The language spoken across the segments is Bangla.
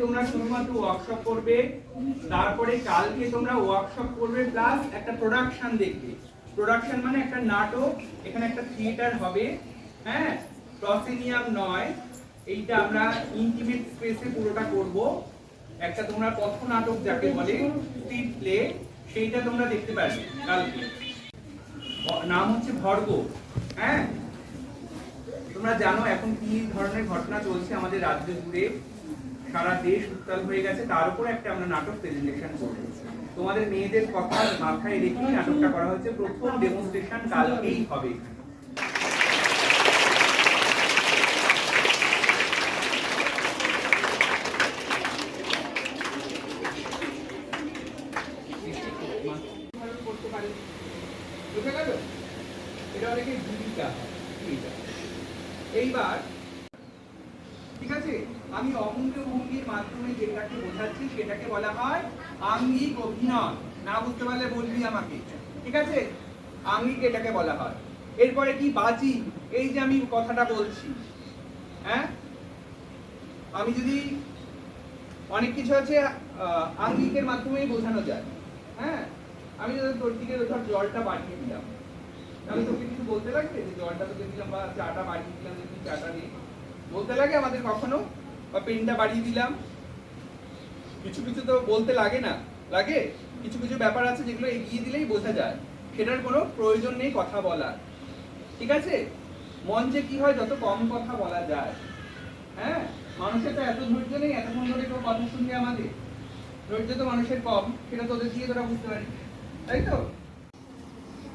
তোমরা শুধুমাত্র ওয়ার্কশপ করবে, তারপরে কালকে তোমরা ওয়ার্কশপ করবে প্লাস একটা প্রোডাকশন দেখবে। প্রোডাকশন মানে একটা নাটক, এখানে একটা থিয়েটার হবে, হ্যাঁ, প্রসিনিয়াম নয়, এইটা আমরা ইন্টিমেট স্পেসে পুরোটা করব। একটা তোমরা পথনাটক যাকে বলে স্ট্রিট প্লে, সেইটা তোমরা দেখতে পারবে কালকে। নাম হচ্ছে ভর্গ। হ্যাঁ, তোমরা জানো এখন কি ধরনের ঘটনা চলছে আমাদের রাজ্য জুড়ে, সারা দেশ উত্তাল হয়ে গেছে, তার উপর একটা আমরা নাটক প্রেজেন্টেশন করব। তোমাদের মেয়েদের কথা মাথায় রেখে নাটকটা করা হচ্ছে। প্রথম ডেমনস্ট্রেশন কালকেই হবে। এইবার ঠিক আছে, আমি অঙ্গ ভঙ্গির মাধ্যমে যেটাকে বোঝাচ্ছি সেটাকে বলা হয় আঙ্গিক অভিনয়। না বুঝতে পারলে বলবি আমাকে, ঠিক আছে? আঙ্গিক এটাকে বলা হয়। এরপরে কি বাজি, এই যে আমি কথাটা বলছি, হ্যাঁ, আমি যদি অনেক কিছু আছে আঙ্গিকের মাধ্যমেই বোঝানো যায়। হ্যাঁ, আমি যদি তোর দিকে ধর জলটা বাড়িয়ে দিলাম, আমি তোকে কিছু বলতে লাগবে যে জলটা তোকে দিলাম বা চাটা বাড়িয়ে দিলাম, যে তুই চাটা নে, বলতে লাগে আমাদের কখনো? বা পেনটা বাড়িয়ে দিলাম, কিছু কিছু তো বলতে লাগে না, লাগে? কিছু কিছু ব্যাপার আছে যেগুলো এগিয়ে দিলেই বোঝা যায়, সেটার কোনো প্রয়োজন নেই কথা বলার, ঠিক আছে? মঞ্চে কি হয়, যত কম কথা বলা যায়। হ্যাঁ, মানুষের তো এত ধৈর্য নেই এতক্ষণ ধরে কেউ কথা শুনবে আমাদের, ধৈর্য তো মানুষের কম, সেটা তোদের দিয়ে তোরা বুঝতে পারিস, তাই তো?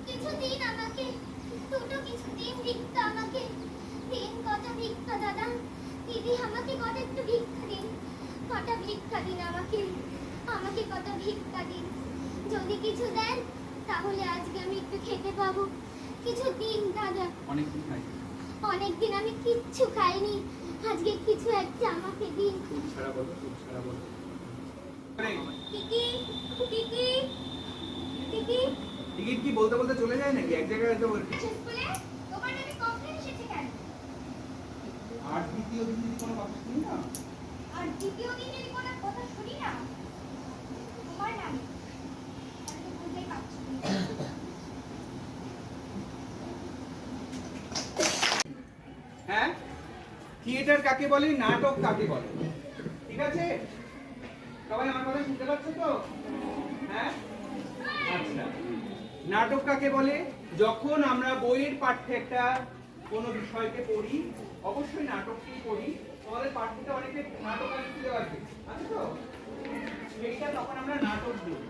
কিছুদিন আমাকে, দুটো কিছুদিন ভিক্ষা আমাকে দিন, কটা ভিক্ষা দাদা, দিদি আমাকে কটা একটু ভিক্ষা দিন, কটা ভিক্ষা দিন আমাকে, আমাকে কটা ভিক্ষা দিন। যদি কিছু দেন তাহলে আজকে আমি একটু খেতে পাবো। কিছু দিন দাদা। অনেকদিন আমি কিচ্ছু খাইনি, আজকে কিছু একটা আমাকে দিন। টিকি টিকি টিকি টিকিট কি বলতে বলতে চলে যায় নাকি এক জায়গায়? তো স্কুলে তোমার নামে কমপ্লেন এসেছে কেন? আর দ্বিতীয় দিন যদি কোনো কথা শুনি না, আর দ্বিতীয় দিন যদি কোনো কথা শুনি না তোমার নামে, তাহলে তো বুঝতেই পারছো। হ্যাঁ, থিয়েটার কাকে বলে, নাটক কাকে বলে, ঠিক আছে? সবাই আমার কথা শুনতে পাচ্ছ তো? হ্যাঁ, আচ্ছা, নাটক কাকে বলে? যখন আমরা বইয়ের পাঠ্যে একটা কোনো বিষয়কে পড়ি, অবশ্যই নাটককেই পড়ি। তোমাদের পাঠ্যে অনেকে নাটক আছে তো, সেইটা তখন আমরা নাটক দিই,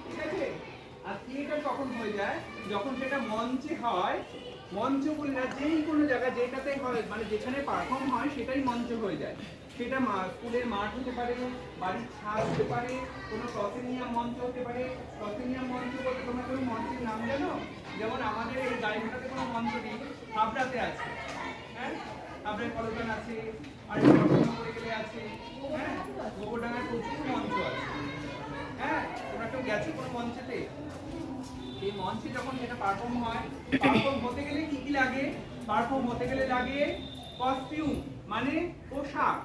ঠিক আছে? আর থিয়েটার কখন হয়ে যায়, যখন সেটা মঞ্চে হয়। মঞ্চ বলি না, যেই কোনো জায়গায় যেটাতে হয়, মানে যেখানে পারফর্ম হয় সেটাই মঞ্চ হয়ে যায়। সেটা স্কুলের মাঠ হতে পারে, বাড়ির ছাদ হতে পারে, কোনো প্রসেনিয়াম মঞ্চ হতে পারে। প্রসেনিয়াম মঞ্চ বলতে তোমরা কোনো মঞ্চের নাম জানো? যেমন আমাদের এই গাইঘাটাতে কোনো মঞ্চ নেই, হাবড়াতে আছে, হ্যাঁ, হাবড়ায় কলকান আছে, আর করে গেলে আছে, হ্যাঁ, গোবরডাঙ্গায় প্রচুর মঞ্চ আছে। হ্যাঁ, তোমরা কেউ গেছো কোনো মঞ্চেতে? এই মঞ্চে যখন এটা পারফর্ম হয়, পারফর্ম হতে গেলে কি কি লাগে? পারফর্ম হতে গেলে লাগে কস্টিউম, মানে পোশাক।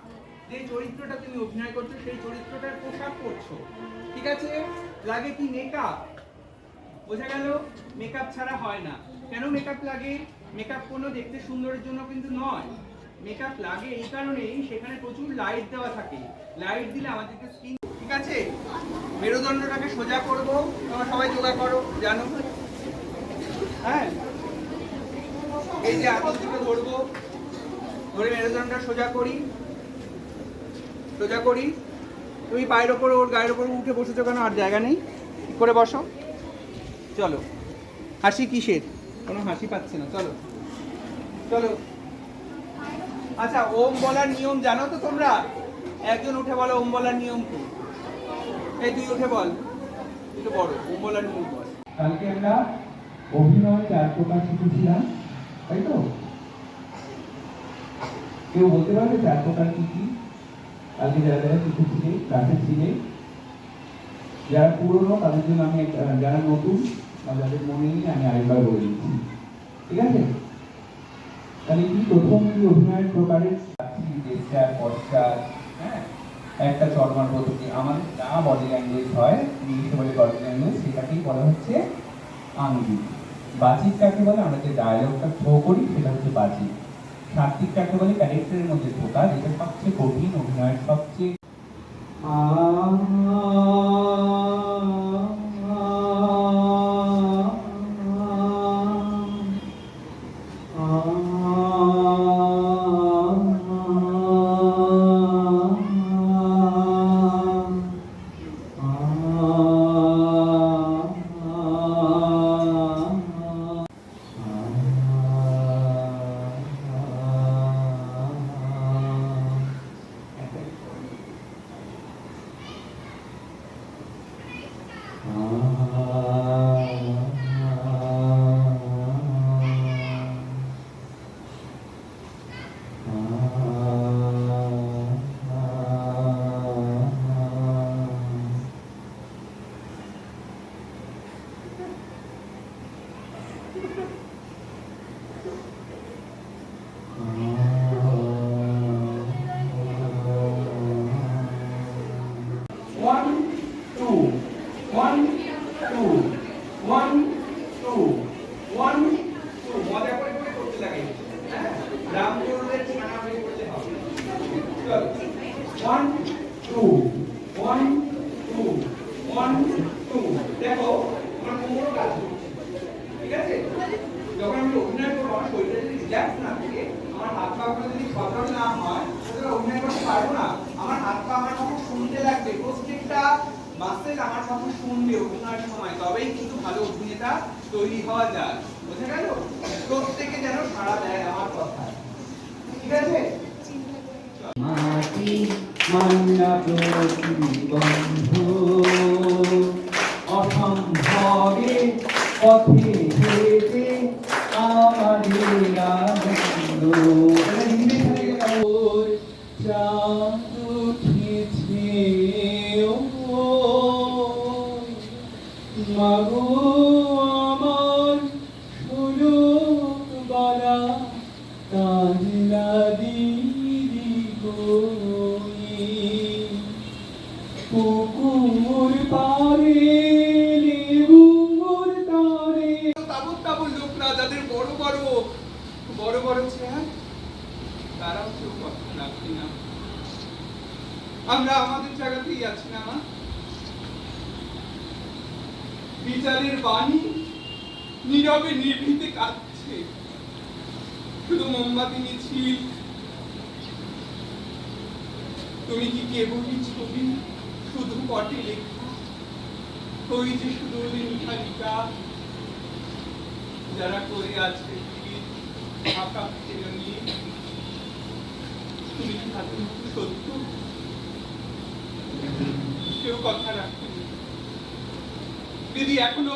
যে চরিত্রটা তুমি অভিনয় করছো সেই চরিত্রটার পোশাক পরছো, ঠিক আছে? লাগে কি? মেকআপ। বোঝা গেল? মেকআপ ছাড়া হয় না। কেন মেকআপ লাগে? মেকআপ কোনো দেখতে সুন্দরের জন্য কিন্তু নয়। মেকআপ লাগে এই কারণেই, সেখানে প্রচুর লাইট দেওয়া থাকে। লাইট দিলে আমাদেরকে স্কিন, ঠিক আছে? মেরুদণ্ডটাকে সোজা করব, তোমরা সবাই যোগা করো, জানো? হ্যাঁ, এই যে আঙুল দুটো ধরবো, ধরে মেরুদণ্ডটা সোজা করি, সোজা করি। তুমি পায়ের ওপর, ওর গায়ের ওপর উঠে বসেছো কেন? আর জায়গা নেই, করে বসো। চলো, হাসি কিসের? কোনো হাসি পাচ্ছে না, চলো চলো। আচ্ছা, ওম বলার নিয়ম জানো তো তোমরা? একজন উঠে বলো ওম বলার নিয়ম কি? এই তুই উঠে বল, তুই তো বড়, ওম বলার নিয়ম বল। কালকে আমরা অভিনয় 4 প্রকার শিখেছিলাম, তাই তো? কেউ বলতে পারবে 4 প্রকার কি কি? কালকে যারা যারা শিখেছিলে, ক্লাসে ছিলে, যারা পুরনো তাদের জন্য আমি, যারা নতুন বা যাদের মনে নেই আমি আরেকবার বলে দিচ্ছি, ঠিক আছে? তাহলে কি প্রথম কি অভিনয়ের প্রকারের? জেস্টার, পশ্চাৎ, হ্যাঁ, একটা চলমান পদ্ধতি। আমাদের যা বডি ল্যাঙ্গুয়েজ হয়, ইংলিশে বলে বডি ল্যাঙ্গুয়েজ, সেটাকেই বলা হচ্ছে আঙ্গিক। বাচিক কাকে বলে? আমরা যে ডায়ালগটা শো করি সেটা হচ্ছে বাচিক। সাত্ত্বিক কাকে বলে? ক্যারেক্টারের মধ্যে ঢোকা, যেটা সবচেয়ে কঠিন, অভিনয়ের সবচেয়ে মজা করে করে করতে লাগে। হ্যাঁ, রামচরণের ছানা বের করতে হবে। চল 1 2 1 2 1 2। দেখো আমার কোমরও কাজ করছে, ঠিক আছে? যখন আমি অভিনয় করবো আমার শরীরটা যদি রিল্যাক্স না থাকে, আমার হাত পা গুলো যদি সচল না হয়, তাহলে অভিনয় করতে পারবো না। আমার হাত পা আমার যখন শুনতে লাগবে, প্রত্যেকটা মাসেল আমার যখন শুনবে অভিনয়ের সময়, তবেই কিন্তু ভালো অভিনেতা তৈরি হওয়া যায়। বোঝা গেল? প্রত্যেকে যেন সাড়া দেয় আমার কথায়, ঠিক আছে? মাটি মান্না প্রতিবন্ধ অসম্ভবে পথে হেঁটে আমাদের আনন্দ। চাঁদ উঠেছে মাগো আমার সুযোগ বালা কাজলা দিদি গই পুকুর পারে লেবুর তারে। তাবৎ তাবৎ লোকরা যাদের বড় বড় চেহারা, তারাও কেউ কথা রাখি না। আমরা আমাদের জায়গাতেই আছি না মা? বিচারের বাণী নীরবে নিভৃতে কাঁদছে, শুধু মোমবাতি মিছিল। তুমি কি কেবলই ছবি, শুধু পটে লেখা, ওই যে সুদূরের নিহারিকা যারা করে আছে ঢাকা নিয়ে? তুমি কি হাতে মুখে সত্য? কেউ কথা রাখেনি দিদি এখনো।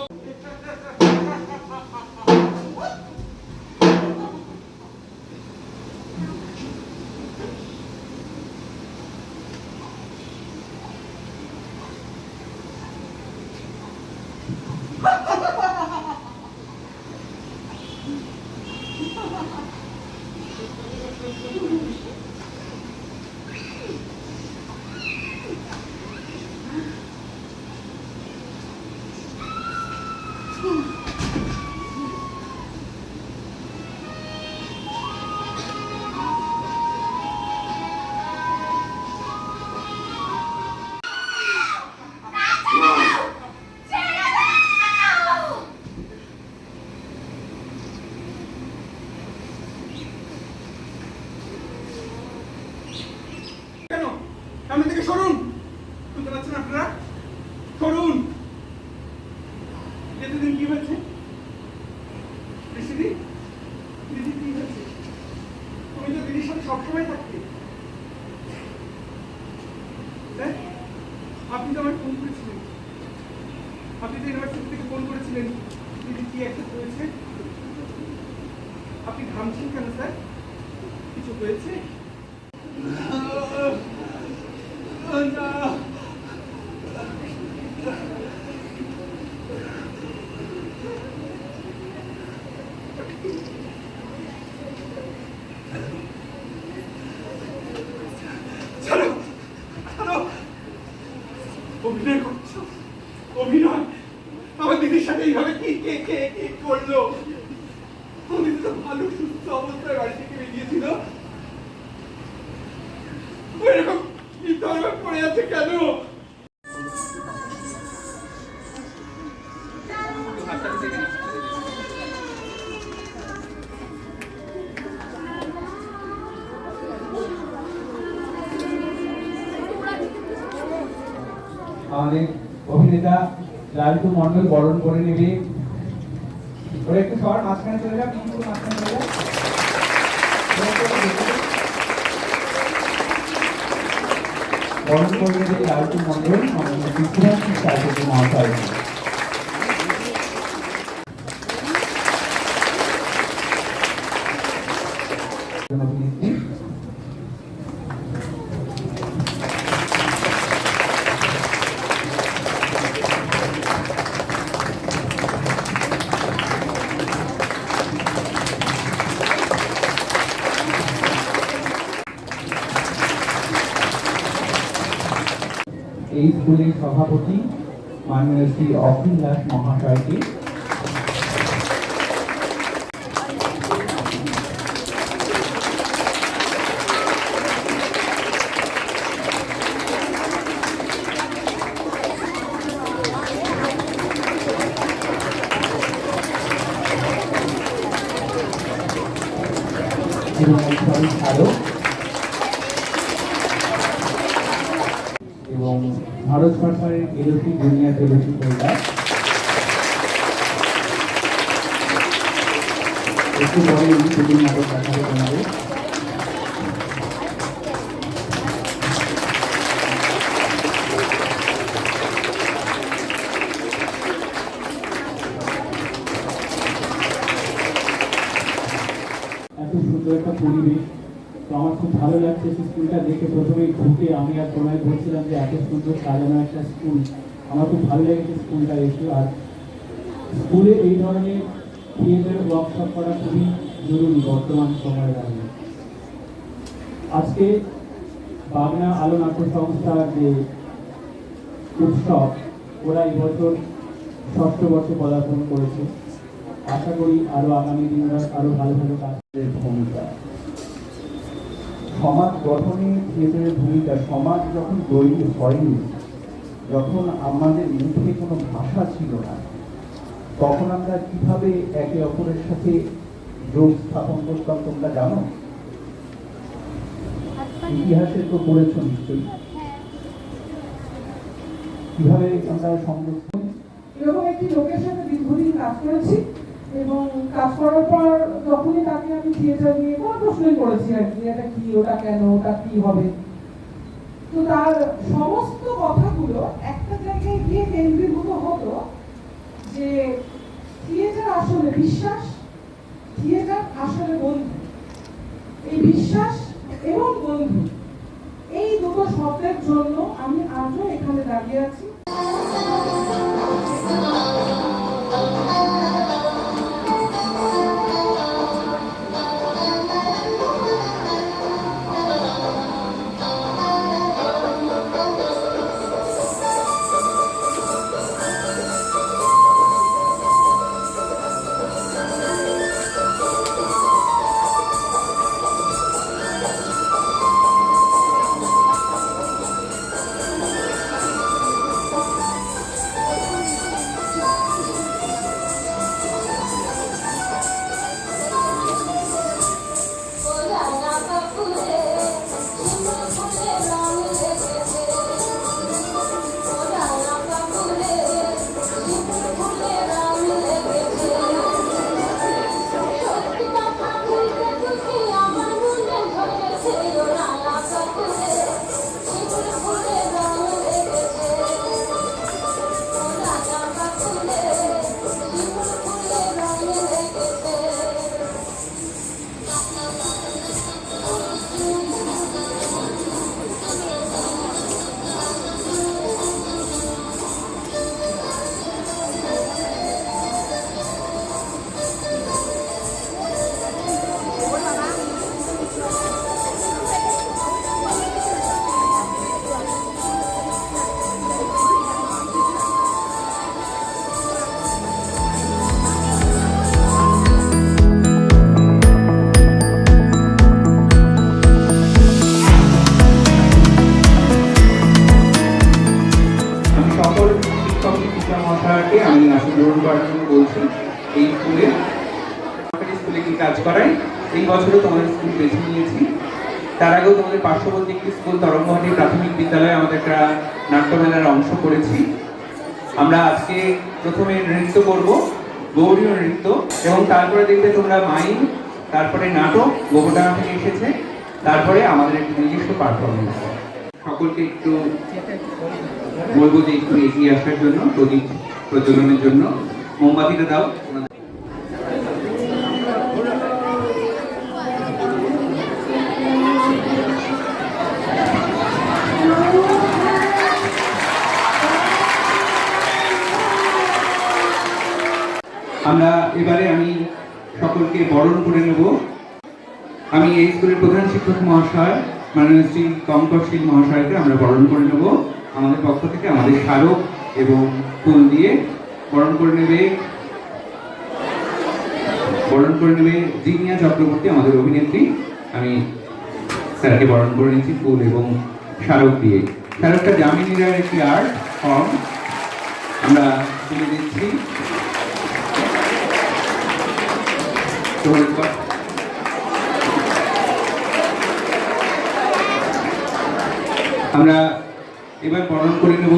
কেন সামনে থেকে সরুন? শুনতে পাচ্ছেন আপনারা? সরুন। এতদিন কি হয়েছে? দিদি দিদি কি হয়েছে? তুমি তো দিদির সাথে সবসময় থাকতে। আপনি তো আমায় ফোন করেছিলেন, আপনি তো ইউনিভার্সিটি থেকে ফোন করেছিলেন দিদি কি একটা হয়েছে। আপনি ঘামছেন কেন স্যার? কিছু হয়েছে? ছাড়ো ছাড়ো অভিনয় করছো, অভিনয়? আমার দিদির সাথে এইভাবে কি কে কে কে করলো? আমার দিদি তো ভালো সুস্থ অবস্থায় বাড়ি থেকে বেরিয়েছিল, এরকম কি ধরনের পড়ে আছে কেন? আমাদের অভিনেতা লালটু মন্ডল বরণ করে নেবে। ওরা একটু সবার মাঝখানে চলে যাও, কিন্তু মাঝখানে চলে যাও। বরণ করে নেবে লালটু মন্ডল মাননীয় বিশ্বনাথ চাটুর্যে মহাশয়। অভিনেত্রী এই স্কুলের সভাপতি মাননীয় শ্রী অখিল দাস মহাশয়কে এবং উৎসবের স্মারক এবং ভারত সরকারের এলওসি জুনিয়র এলওসি হোল্ডার একটু পরে দুদিন নাটক দেখাবে তোমাদের। এত সুন্দর একটা পরিবেশ, তো আমার খুব ভালো লাগছে স্কুলটা দেখে। প্রথমে ঢুকে আমি আর প্রণয় বলছিলাম যে এত সুন্দর সাজানো একটা স্কুল, আমার খুব ভালো লেগেছে স্কুলটা এসে। আর স্কুলে এই ধরনের থিয়েটার ওয়ার্কশপ করা খুবই জরুরি বর্তমান সময়ে দাঁড়িয়ে। আজকে বাগনা আলো নাট্য সংস্থার যে উৎসব, ওরা এবছর ৬ষ্ঠ বর্ষে পদার্পণ করেছে। আশা করি আরো আগামী দিনরা আরো ভালো ভালো কাজের ভূমিকা, সমাজ গঠনে থিয়েটারের ভূমিকা। সমাজ যখন তৈরি হয়নি, যখন আমাদের মুখে কোনো ভাষা ছিল না, তখন আমরা কিভাবে একে অপরের সাথে যোগ স্থাপন করতাম তোমরা জানো? ইতিহাসে তো পড়েছ নিশ্চয়ই, কিভাবে আমরা সংযোগ। এরকম একটি লোকের সাথে দীর্ঘদিন কাজ করেছি এবং কাজ করার পর যখনই তাকে আমি থিয়েটার নিয়ে কোনো প্রশ্নই করেছি আর কি, এটা কি, ওটা কেন, ওটা কি হবে, তো তার সমস্ত কথাগুলো একটা জায়গায় গিয়ে কেন্দ্রীভূত হতো যে থিয়েটার আসলে বিশ্বাস, থিয়েটার আসলে বন্ধু। এই বিশ্বাস এবং বন্ধু, এই দুটো শব্দের জন্য আমি আজও এখানে দাঁড়িয়ে আছি। সবাইকে আমি আসন গ্রহণ করার জন্য বলছি। এই স্কুলে সরকারি স্কুলে কি কাজ করাই, এই বছরও তোমাদের স্কুল বেছে নিয়েছি। তার আগেও তোমাদের পার্শ্ববর্তী একটি স্কুল তরঙ্গহাটি প্রাথমিক বিদ্যালয়ে আমাদের একটা নাট্যমেলার অংশ করেছি। আমরা আজকে প্রথমে নৃত্য করব, গৌরীয় নৃত্য, এবং তারপরে দেখবে তোমরা মাইম, তারপরে নাটক গোবরডাঙ্গা থেকে এসেছে, তারপরে আমাদের একটি নিজস্ব পারফরমেন্স। সকলকে একটু বলবো যে একটু এগিয়ে আসার জন্য, প্রদীপ প্রজ্বলনের জন্য। মোমবাতিটা দাও। আমরা এবারে আমি সকলকে বরণ করে নেব। আমি এই স্কুলের প্রধান শিক্ষক মহাশয় মাননীয় শ্রী কঙ্করশীল মহাশয়কে আমরা বরণ করে নেব। আমাদের পক্ষ থেকে আমাদের স্মারক এবং ফুল দিয়ে বরণ করে নেবে জিনিয়া চক্রবর্তী, আমাদের অভিনেত্রী। আমি স্যারকে বরণ করে নিচ্ছি ফুল এবং স্মারক দিয়ে। স্মারকটা যামিনী রায়ের একটি আর্ট ফর্ম আমরা তুলে দিচ্ছি। আমরা এবার বরণ করে নেব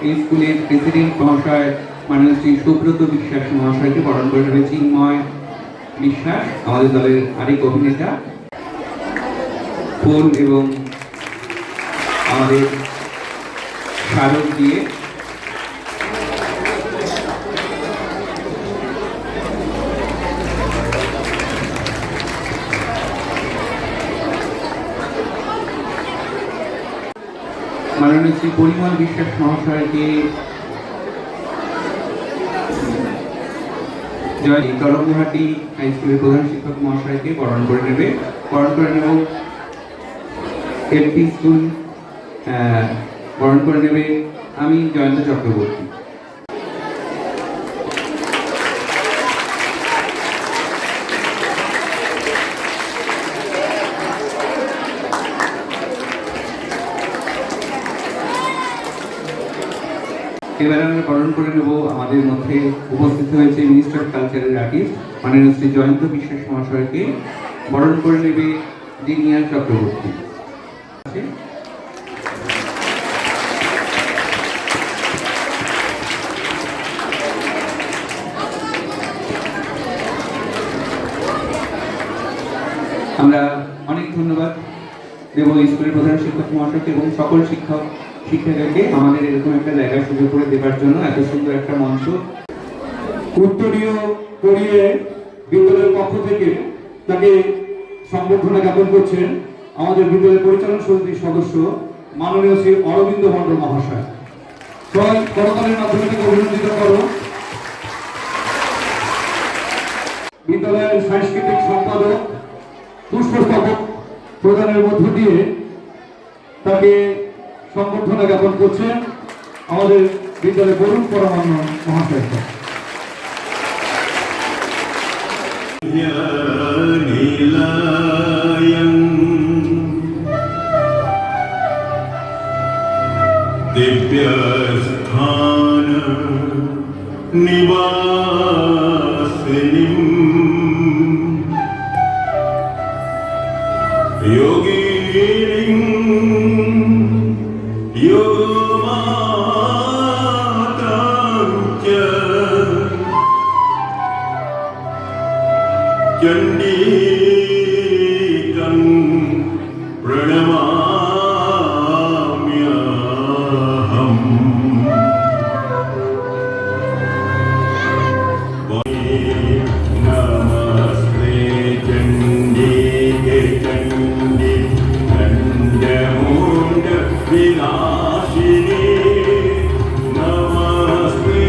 এই স্কুলের প্রেসিডেন্ট মহাশয় মাননীয় শ্রী সুব্রত বিশ্বাস মহাশয়কে বরণ করে নেবে চিন্ময় বিশ্বাস, আমাদের দলের আরেক অভিনেতা। ফুল এবং আমাদের স্মারক দিয়ে মাননীয় শ্রী পরিমল বিশ্বাস মহাশয়কে তরঙ্গহাটি হাই স্কুলের প্রধান শিক্ষক মহাশয়কে বরণ করে নেব এলপি স্কুল বরণ করে নেবে আমি জয়ন্ত চক্রবর্তী। এবার আমরা বরণ করে নেব, আমাদের মধ্যে উপস্থিত হয়েছে মিনিস্টার অফ কালচারের আর্টিস্ট মাননীয় শ্রী জয়ন্ত বিশ্বাস মহাশয়কে বরণ করে নেবে জিনিয়া চক্রবর্তী। আমরা অনেক ধন্যবাদ দেব স্কুলের প্রধান শিক্ষক মহাশয়কে এবং সকল শিক্ষিকাকে আমাদের এরকম একটা জায়গা সুযোগ করে দেবার জন্য, এত সুন্দর একটা মঞ্চ। উত্তরীয় করিয়ে বিদ্যালয়ের পক্ষ থেকে তাকে সম্বর্ধনা জ্ঞাপন করছেন আমাদের বিদ্যালয়ের পরিচালন সমিতির সদস্য মাননীয় শ্রী অরবিন্দ মণ্ডল মহাশয়। সবাই করতালির মাধ্যমে তাকে অভিনন্দিত করো। বিদ্যালয়ের সাংস্কৃতিক সম্পাদক পুষ্পস্তবক প্রদানের মধ্য দিয়ে তাকে সম্বর্ধনা জ্ঞাপন করছেন আমাদের বিদ্যালয়ের বরুণ পরমান্ন মহাশয়। दिव्यस्थान निवासिनीं योगिनीं योगमातां च चण्डीकं प्रणमाम्यहम्। नमस्ते चण्डीके चण्डी दण्डमुण्ड विनाशिनी, नमस्ते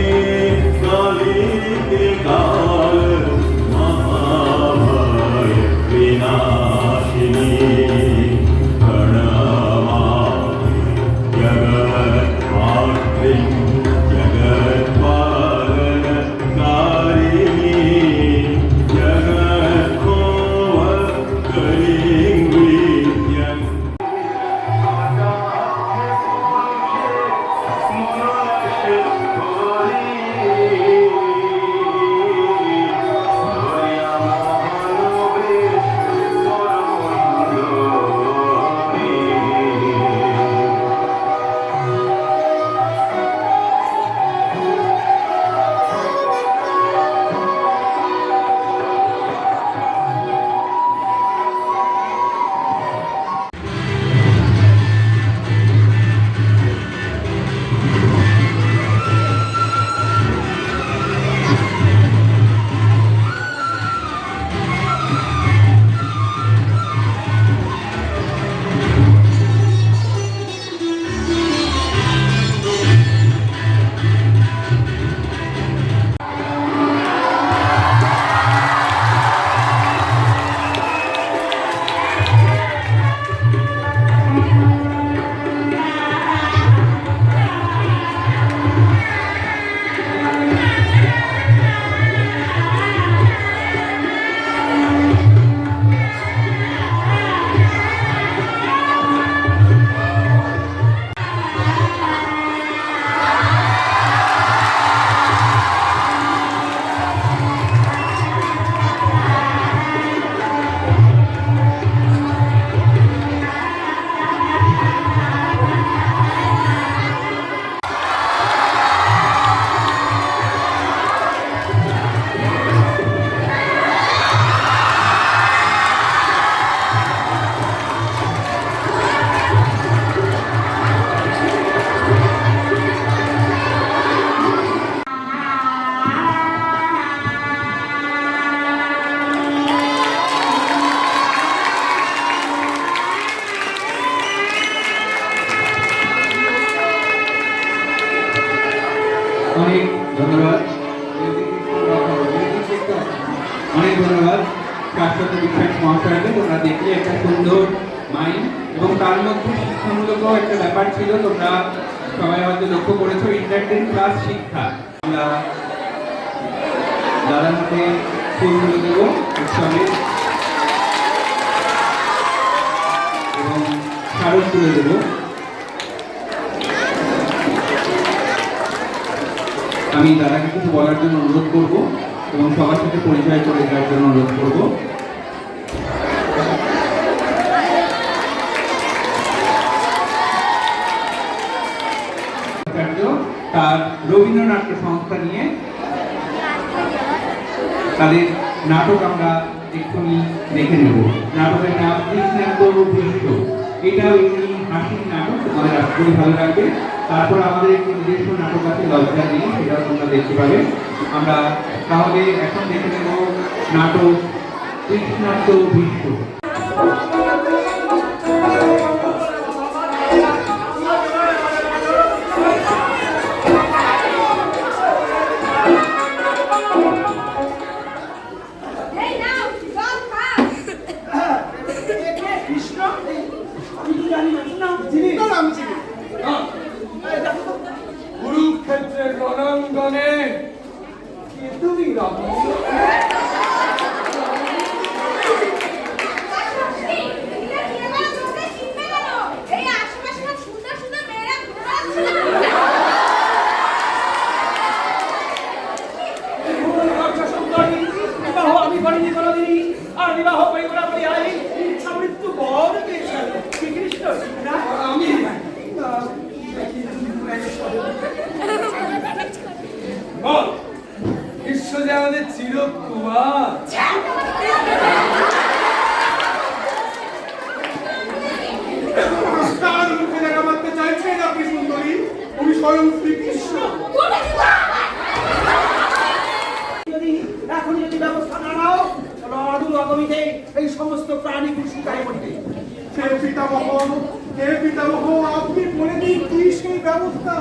कालिके काल महाभय विनाशिनी, प्रणमामि जगत्मात्रीं जगत्पालनकारिणी, जगत्कोवकरीं विद्यं। অনেক ধন্যবাদ অনেক ধন্যবাদ শাশ্বত বিশ্বাস মহাশয়কে। তোমরা দেখলে একটা সুন্দর মাইন্ড এবং তার মধ্যে শিক্ষামূলক একটা ব্যাপার ছিল। তোমরা সবাই হয়তো লক্ষ্য করেছো ইন্টারটেন প্লাস শিক্ষা। আমরা দাদার হাতে ফুলগুলো দেবো উৎসবে এবং স্মারক তুলে দেবো। আমি দাদাকে কিছু বলার জন্য অনুরোধ করব এবং সবার সাথে পরিচয় করে দেওয়ার জন্য অনুরোধ করব। তার রবীন্দ্রনাট্য সংস্থা নিয়ে তাদের নাটক আমরা এক্ষুনি দেখে নেব। নাটকের নাম কৃষ্ণাঙ্গ ভীষ্ম। এটাও একটি হাসির নাটক, তোমাদের আশা করি ভালো লাগবে। তারপর আমাদের একটি নিজস্ব নাটক আছে লজ্জা নিয়ে, সেটাও তোমরা দেখতে পাবে। আমরা তাহলে এখন দেখে নেব নাটক কৃষ্ণাঙ্গ ভীষ্ম। কুরুক্ষেত্রের রণাঙ্গনে তুমি আমি করিনি কোনোদিনই, আর বিবাহ পরিবার বলিয়াই ইচ্ছা মৃত্যু বড় পেয়েছে শ্রীকৃষ্ণ আমি বল বিশ্ব যে আমাদের চিরকুমার। তার মুখে দেখা মারতে চাইছেন আপনি সুন্দরী, উনি স্বয়ং শ্রীকৃষ্ণ। এখনই যদি ব্যবস্থা না নাও অদূর আগামীতে এই সমস্ত প্রাণী শুকায় পড়বে। হে পিতামহ, আপনি বলে দিন কি সেই ব্যবস্থা।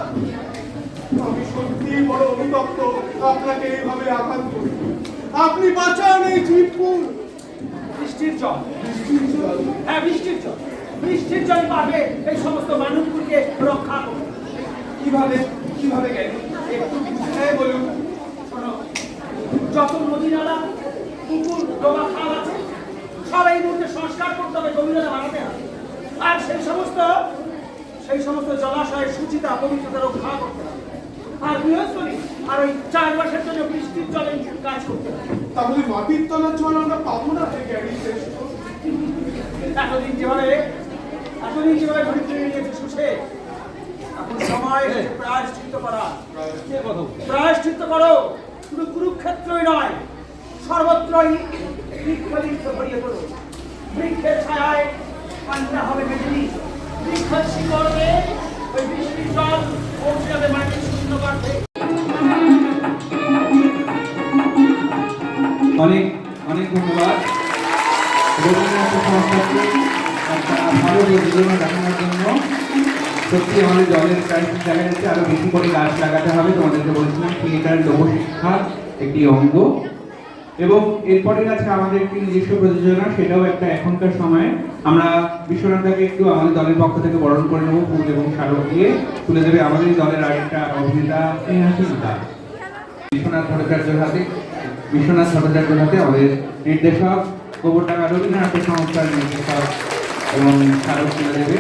আমি সত্যি বড় অনুতপ্ত আপনাকে এইভাবে আঘাত করি। আপনি বাঁচান এই জীবকুল। বৃষ্টির জল, হ্যাঁ বৃষ্টির জল, বৃষ্টির জল পাবে এই সমস্ত মানুষগুলোকে রক্ষা করবে। কিভাবে কিভাবে গেল একটু বুঝায় বলুন। শোনো, যত নদী নালা পুকুর ডোবা খাল আছে সব এই মুহূর্তে সংস্কার করতে হবে, গভীরতা বাড়াতে হবে। আর সেই সমস্ত জলাশয়ের শুচিতা পবিত্রতা রক্ষা করতে হবে। আর বৃহস্পতি আর ওই চারপাশের জন্য বৃষ্টির জলে কাজ করতে হবে। তাহলে মাটির তলার জল আমরা পাবো না থেকে এতদিন যেভাবে ধরিত্রী নিয়েছে শুষে, এখন সময় এসেছে প্রায়শ্চিত্ত করা। প্রায়শ্চিত্ত করো, শুধু কুরুক্ষেত্রই নয়, সর্বত্রই বৃক্ষ ভরিয়ে পড়ো। বৃক্ষের ছায়ায় পান্না হবে মেদিনী, বৃক্ষের শিকড়ে ওই বৃষ্টির জল পৌঁছে যাবে মাটির শূন্য গর্ভে। অনেক অনেক ধন্যবাদ রবীন্দ্রনাথ সংস্থাকে একটা ভালো যোজনা দেখানোর জন্য। সত্যি আমাদের জলের ক্রাইসিস দেখা যাচ্ছে, আরো বেশি করে গাছ লাগাতে হবে। তোমাদেরকে বলেছিলাম থিয়েটার লোকশিক্ষার একটি অঙ্গ। এবং এরপরের আছে আমাদের একটি নিজস্ব প্রযোজনা, সেটাও একটা এখনকার সময়ে আমরা বিশ্বনাথদাকে একটু আমাদের দলের পক্ষ থেকে বরণ করে নেবো ফুল এবং স্মারক দিয়ে। তুলে দেবে আমাদের দলের আরেকটা অভিনেতা স্নেহাশীলতা বিশ্বনাথ ভট্টাচার্যের হাতে আমাদের নির্দেশক গোবরডাঙ্গা রবীন্দ্রনাথ সংস্থার নির্দেশক এবং স্মারক তুলে দেবে।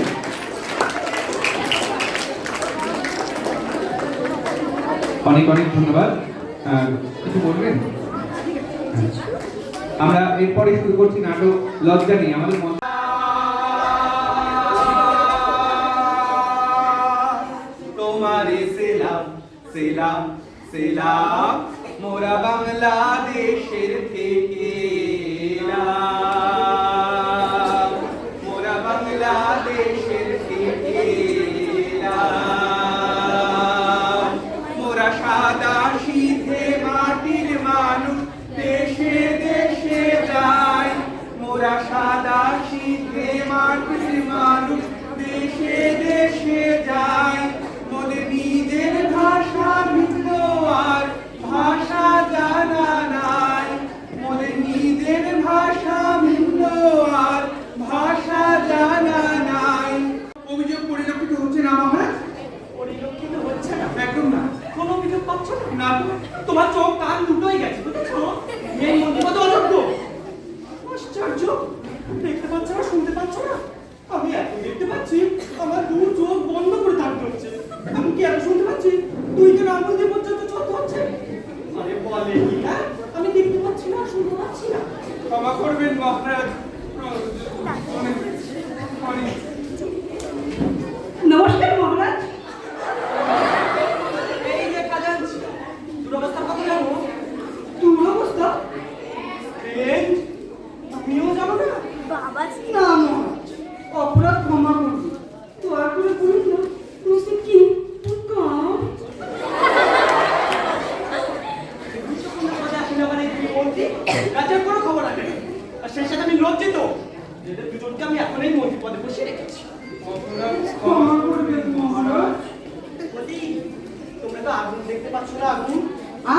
অনেক অনেক ধন্যবাদ। কিছু বলবেন? আমরা এরপরে শুরু করছি নাটক লজ্জা নিয়ে। আমাদের তোমারে সেলাম সেলাম সেলাম মোরা বাংলাদেশের থেকে এলাম, মোরা বাংলাদেশের থেকে এলাম। মোরা সাদা শীতে মাটির মানুষ দেশে দেশে যায়, মোরা সাদা শীতে মাটির মানুষ দেশে দেশে যায়। মোদের নিজের ভাষা ভিন্ন না, তোমার চোখ কান দুটোই গেছে, বুঝেছো? এই মন্ত্রী কত অযোগ্য। আশ্চর্য, দেখতে পাচ্ছ না, শুনতে পাচ্ছ না? আমি এত দেখতে পাচ্ছি, আমার দু চোখ বন্ধ করে থাকতে হচ্ছে। আমি কি এত শুনতে পাচ্ছি? তুই কেন আঙুল দিয়ে পর্যন্ত চলতে হচ্ছে? আরে বলে কি না, আমি দেখতে পাচ্ছি না, শুনতে পাচ্ছি না। ক্ষমা করবেন মহারাজ। নমস্কার মহারাজ। এই যে খাজাঞ্চি, দুরবস্থার কথা জানো? দুরবস্থা? ফ্রেন্ড, তুমিও জানো না? বাবাজি না মহারাজ, অপরাধ ক্ষমা করবে, দয়া করে বলুন না মিস্টার কি কাম। রাজ্যের কোনো খবর রাখে না। আর সেই সাথে আমি লজ্জিত যে এদের দুজনকে আমি এখনই মন্ত্রী পদে বসিয়ে রেখেছি। ক্ষমা করবেন মহারাজ। বলি, তোমরা তো আগুন দেখতে পাচ্ছ না? আগুন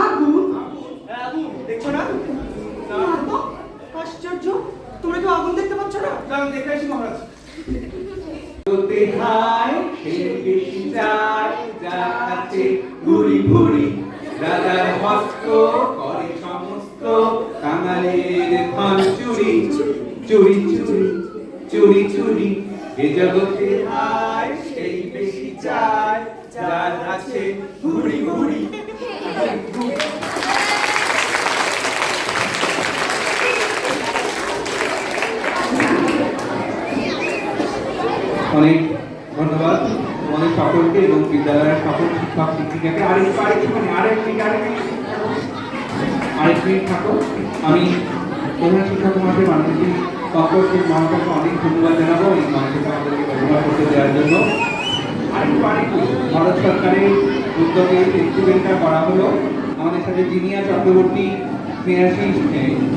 আগুন? হ্যাঁ, আগুন দেখছো না? না তো, আশ্চর্য, তোমরা তো আগুন দেখতে পাচ্ছ না? আমি দেখে আসি মহারাজ। তোতে হায় সে বেশি যায়, যা আছে ভুরি ভুরি, রাজার হস্ত করে সমস্ত কাঙালের ধন চুরি চুরি চুরি চুরি চুরি। এ জগতে হায় সেই বেশি চায়, যার আছে ভুরি ভুরি। অনেক ধন্যবাদ তোমাদের সকলকে এবং বিদ্যালয়ের সকল শিক্ষক শিক্ষিকাকে। আরেক মিনিট থাকো। আমি প্রধান শিক্ষক মহাশয় মাননীয় কম্পোস্টের মহাশয়কে অনেক ধন্যবাদ জানাবো এই মঞ্চটা আমাদেরকে ব্যবহার করতে দেওয়ার জন্য। আরেকটু ভারত সরকারের উদ্যোগে এক্সিবিশনটা করা হলো। আমাদের সাথে জিনিয়া চক্রবর্তী, স্নেহাশিস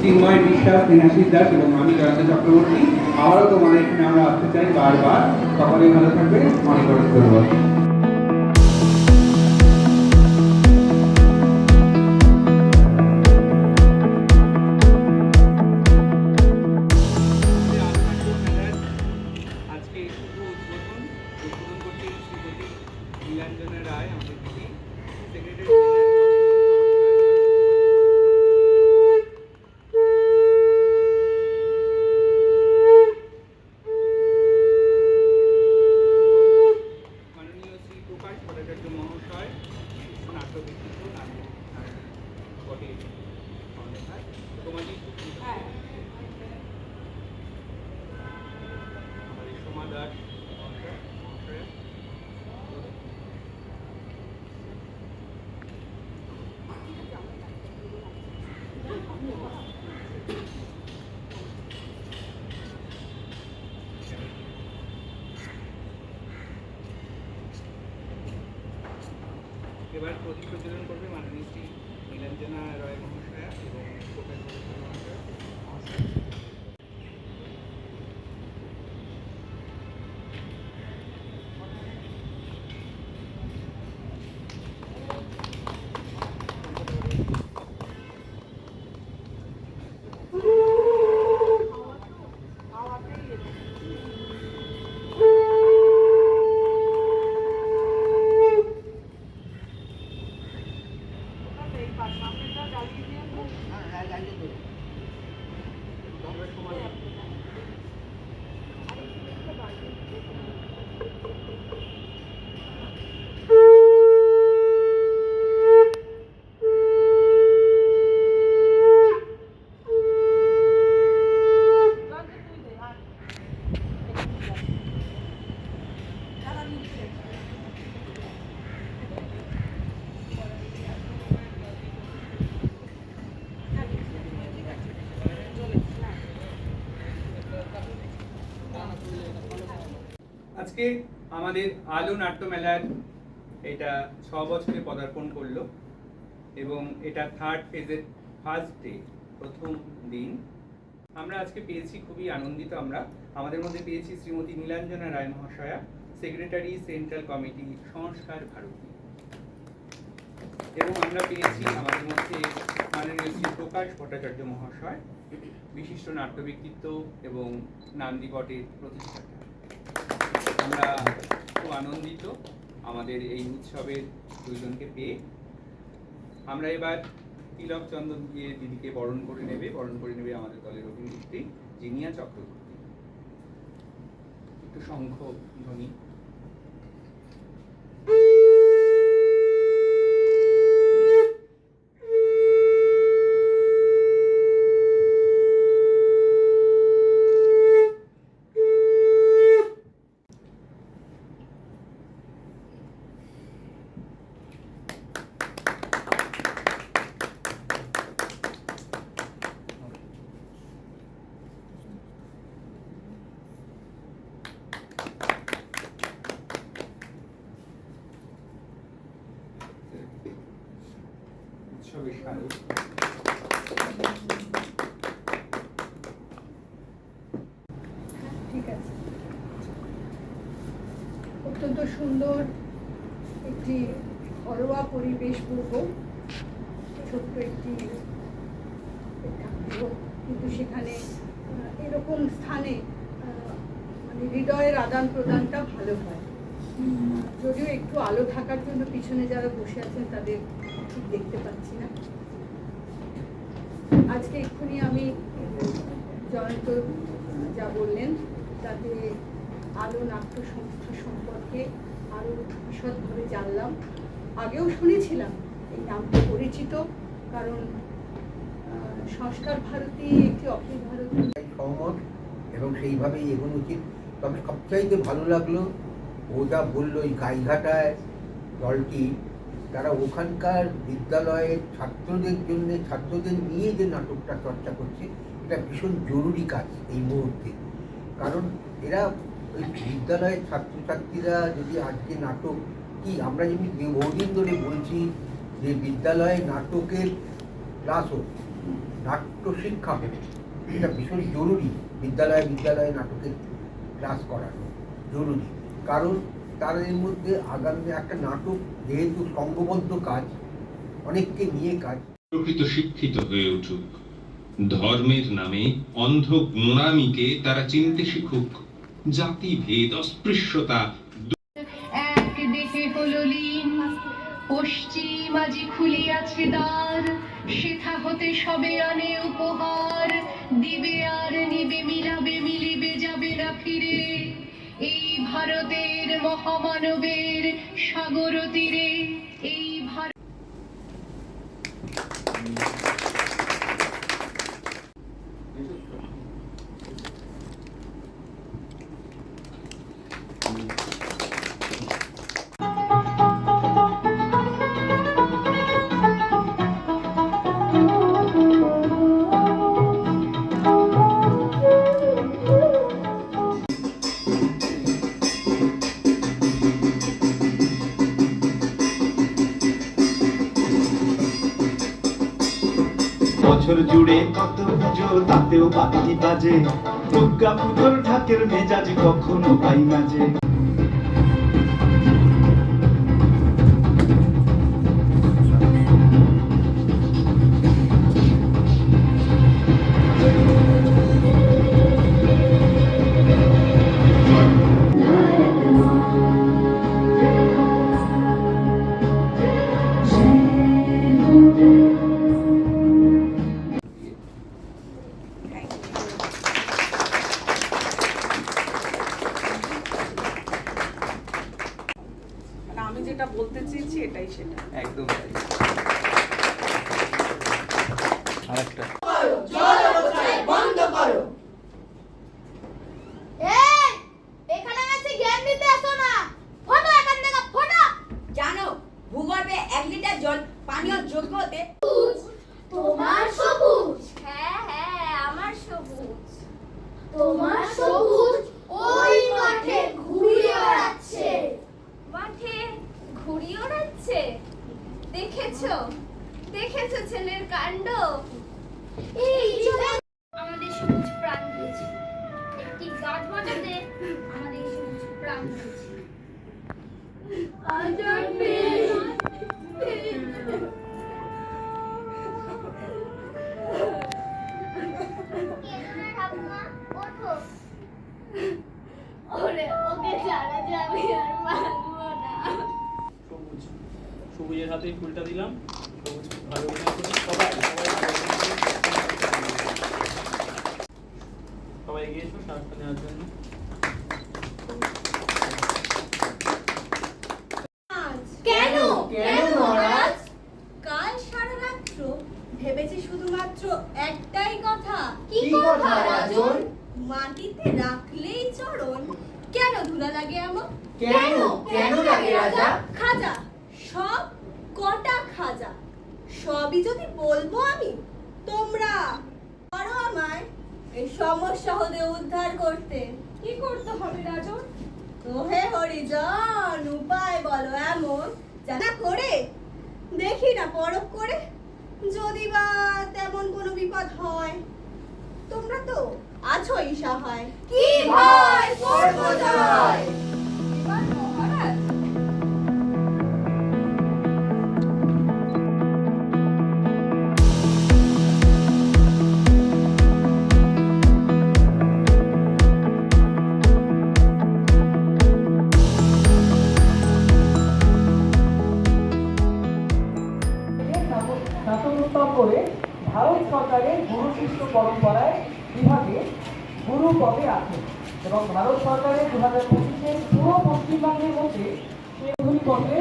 চিন্ময় বিশ্বাস, স্নেহাশিস দাস এবং আমি জয়ন্ত চক্রবর্তী আবারও তোমাদের এখানে আমরা আসতে চাই বারবার। সকলে ভালো থাকবে, অনেক অনেক ধন্যবাদ। আজকে শুভ উদ্বোধন করতে শ্রীমতী নীলাঞ্জনা রায়, আমাদের দিদি সেক্রেটারি। মাননীয় শ্রী প্রকাশ ভট্টাচার্য মহাশয়, নাট্য ব্যক্তিত্ব, নাট্য বটে তোমাদের আমাদের সোমা দাস মহাশয়া। এবার প্রদীপ প্রজ্বলন করবে মাননীয় শ্রী নীলাঞ্জনা রায় মহাশয়া এবং প্রকাশ ভট্টাচার্য মহাশয়া। আজকে আমাদের আলো নাট্য মেলার এটা 6 বছরে পদার্পণ করলো এবং এটা থার্ড ফেজের ফার্স্ট ডে, প্রথম দিন। আমরা আজকে পেয়েছি, খুবই আনন্দিত আমরা। আমাদের মধ্যে পেয়েছি শ্রীমতী নীলাঞ্জনা রায় মহাশয়া, সেক্রেটারি সেন্ট্রাল কমিটি সংস্কার ভারতী, এবং আমরা পেয়েছি আমাদের মধ্যে মাননীয় শ্রী প্রকাশ ভট্টাচার্য মহাশয়, বিশিষ্ট নাট্য ব্যক্তিত্ব এবং নান্দিবটের প্রতিষ্ঠাতা। আমরা খুব আনন্দিত আমাদের এই উৎসবের দুইজনকে পেয়ে। আমরা এবার তিলক চন্দন দিয়ে দিদিকে বরণ করে নেবে আমাদের দলের অভিনেত্রী জিনিয়া চক্রবর্তী। একটু শঙ্খ ধ্বনি। উৎসবের স্মারক। ঠিক আছে। অত্যন্ত সুন্দর একটি ঘরোয়া পরিবেশ পূর্ব ছোট্ট একটি ঠাকুর, কিন্তু সেখানে এরকম স্থানে মানে হৃদয়ের আদান প্রদানটা ভালো হয়। যদিও একটু আলো থাকার জন্য পিছনে যারা বসে আছেন তাদের ঠিক দেখতে পাচ্ছি না। আজকে এক্ষুনি আমি জয়ন্ত যা বললেন তাতে আলো নাট্য সংস্থা সম্পর্কে আরও বিশদভাবে জানলাম। আগেও শুনেছিলাম এই নামটা পরিচিত, কারণ সংস্কার ভারতী একটি অখিল ভারতীয় সহমত এবং সেইভাবেই এগোনো উচিত। তবে সবচাইতে ভালো লাগলো ও যা বললো এই গাইঘাটায় দলটি তারা ওখানকার বিদ্যালয়ের ছাত্রদের জন্য, ছাত্রদের নিয়ে যে নাটকটা চর্চা করছে, এটা ভীষণ জরুরি কাজ এই মুহূর্তে। কারণ এরা ওই বিদ্যালয়ের ছাত্রছাত্রীরা যদি আজকে নাটক কি আমরা যেমনি বহুদিন ধরে বলছি যে বিদ্যালয়ে নাটকের ক্লাস হোক, নাট্য শিক্ষা হোক, এটা ভীষণ জরুরি। বিদ্যালয়ে নাটকের ক্লাস করানো জরুরি, কারণ তাদের মধ্যে আগামী একটা নাটক যেহেতু সংঘবদ্ধ কাজ, অনেককে নিয়ে কাজ, প্রকৃত শিক্ষিত হয়ে উঠুক। ধর্মের নামে অন্ধ গোঁড়ামিকে তারা চিনতে শিখুক। জাতি ভেদ অস্পৃশ্যতা এক দেহে হলো লীন, পশ্চিম আজি খুলিয়াছে দ্বার, সেথা হতে সবে আনে উপহার, দিবে আর নিবে, মিলাবে মিলিবে, যাবে না ফিরে। এই ভারতের মহামানবের সাগর তীরে, এই ভারত বছর জুড়ে কত পুজো, তাতেও বাতি বাজে, দুর্গা পুজোর ঢাকের মেজাজ কখনো পাই না যে। আমি যেটা বলতে চেয়েছি এটাই সেটা। একদম তাই। আরেকটা বন্ধ করো। এখানে এসে জ্ঞান দিতে আসো না। ফটো এখান থেকে, ফটো। জানো ভূগর্ভে 1 লিটার জল পানীয় যোগ্য হতে তোমার সবুজ। হ্যাঁ আমার সবুজ। তোমার সবুজ ওই মাঠে ঘুরিয়ে বেড়াচ্ছে। মাঠে ঘুরিয়ে বেড়াচ্ছে? দেখেছো ছেলের কাণ্ড? এই আমাদের সবুজ প্রাণ দিয়েছে, একটি গাছ বাঁচাতে আমাদের সবুজ প্রাণ দিয়েছে। সবুজের হাতে ফুলটা দিলাম, সবুজ ভালো সবাই সবাই এগিয়ে এসো স্বার্থ নেওয়ার জন্য। কেন কেন মহারাজ? কাল সারা রাত্র ভেবেছি শুধুমাত্র একটাই কথা। কি কথা রাজন? মাটিতে রাখলেই চরণ কেন ধুলা লাগে এমন? কেন? কেন লাগে রাজা? খাজা, সব কটা খাজা, সবই যদি বলবো আমি, তোমরা পারো আমায় এই সমস্যা হতে উদ্ধার করতে। কি করতে হবে রাজন? ওহে হরিজন, উপায় বলো এমন জানা করে দেখি না পরখ করে, যদি বা তেমন কোনো বিপদ হয়। তোমরা তো আছোই সহায়। কি ভয় করবো জয়। এবার মহারাজ স্নাতকোত্তর করে ভারত সরকারের গুরু শিষ্য পরম্পরায় বিভাগে গুরু পদে আছেন এবং ভারত সরকারের 2025-এর পুরো পশ্চিমবঙ্গের মধ্যে সেই গুরু পদে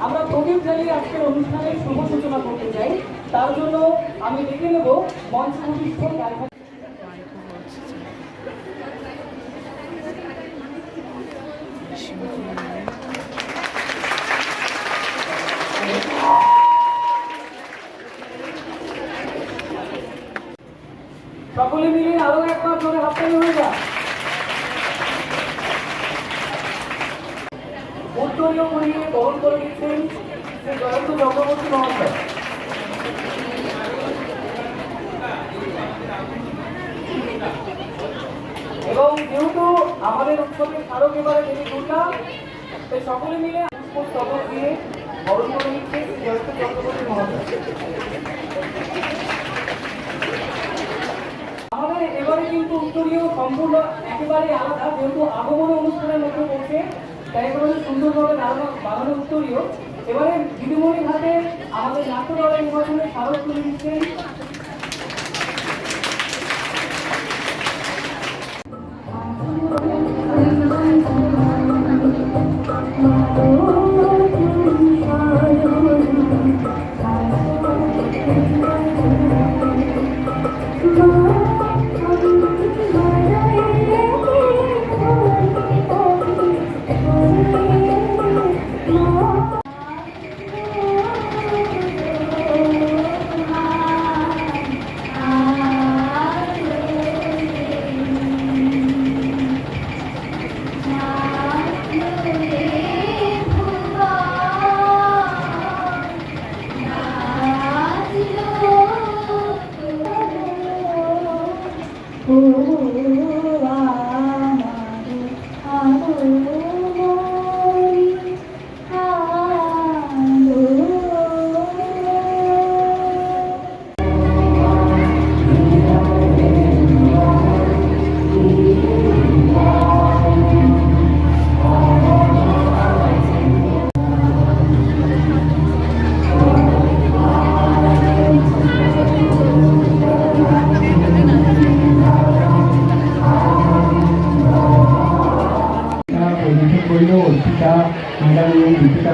আমরা প্রদীপ জ্বালিয়ে আজকের অনুষ্ঠানের শুভ সূচনা করতে চাই। তার জন্য আমি ডেকে নেব মঞ্চভূমিষ্ঠ গায়ক। সকলে মিলে আরো একবার জোরে হাততালি হয়ে যা। উত্তরীয় পরিয়ে বহন করে দিচ্ছেন শ্রী জয়ন্ত চক্রবর্তী মহাশয়। এবং যেহেতু আমাদের উৎসবের স্মারক এবারে দেবী দুর্গা, তাই সকলে মিলে পুষ্পস্তবক দিয়ে বরণ করে নিচ্ছে শ্রী জয়ন্ত চক্রবর্তী মহাশয়। আমাদের এবারে কিন্তু উত্তরীয় সম্পূর্ণ একেবারে আলাদা, যেহেতু আগমন অনুষ্ঠানের মধ্যে পড়ছে, তাই একেবারে সুন্দরভাবে বানানো উত্তরীয়। এবারে দিদিমণির হাতে আমাদের নাট্যদলের নির্বাচনে স্মারক তুলে দিচ্ছেন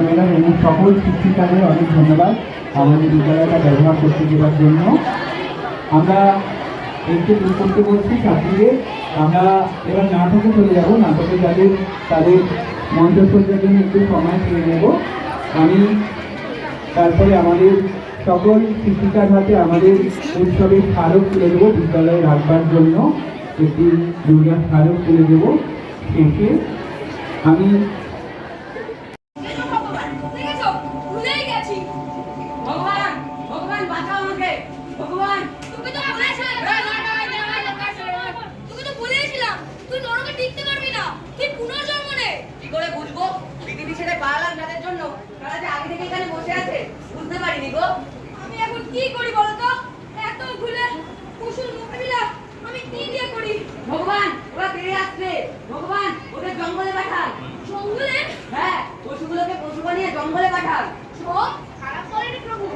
ম্যাডাম এবং সকল শিক্ষিকাদের অনেক ধন্যবাদ আমাদের বিদ্যালয়টা ব্যবহার করতে দেওয়ার জন্য। আমরা একটু দূর করতে বলছি ছাত্রীদের। আমরা এবার নাটকে চলে যাব। নাটকে যাদের তাদের মঞ্চসজ্জার জন্য একটু সময় পেয়ে নেব আমি। তারপরে আমাদের সকল শিক্ষিকার হাতে আমাদের উৎসবের স্মারক তুলে দেবো, বিদ্যালয়ে রাখবার জন্য একটি দুর্গা স্মারক তুলে দেবো। শেষে আমি আমি এখন কি করি বলো তো? এত ভুলে পশুর মুখে দিলাম, আমি কি দিয়ে করি? ভগবান ওরা ফিরে আসবে, ভগবান ওদের জঙ্গলে পাঠান। জঙ্গলে? হ্যাঁ, পশুগুলোকে পশু বানিয়ে জঙ্গলে পাঠান। সব খারাপ করেনি প্রভু।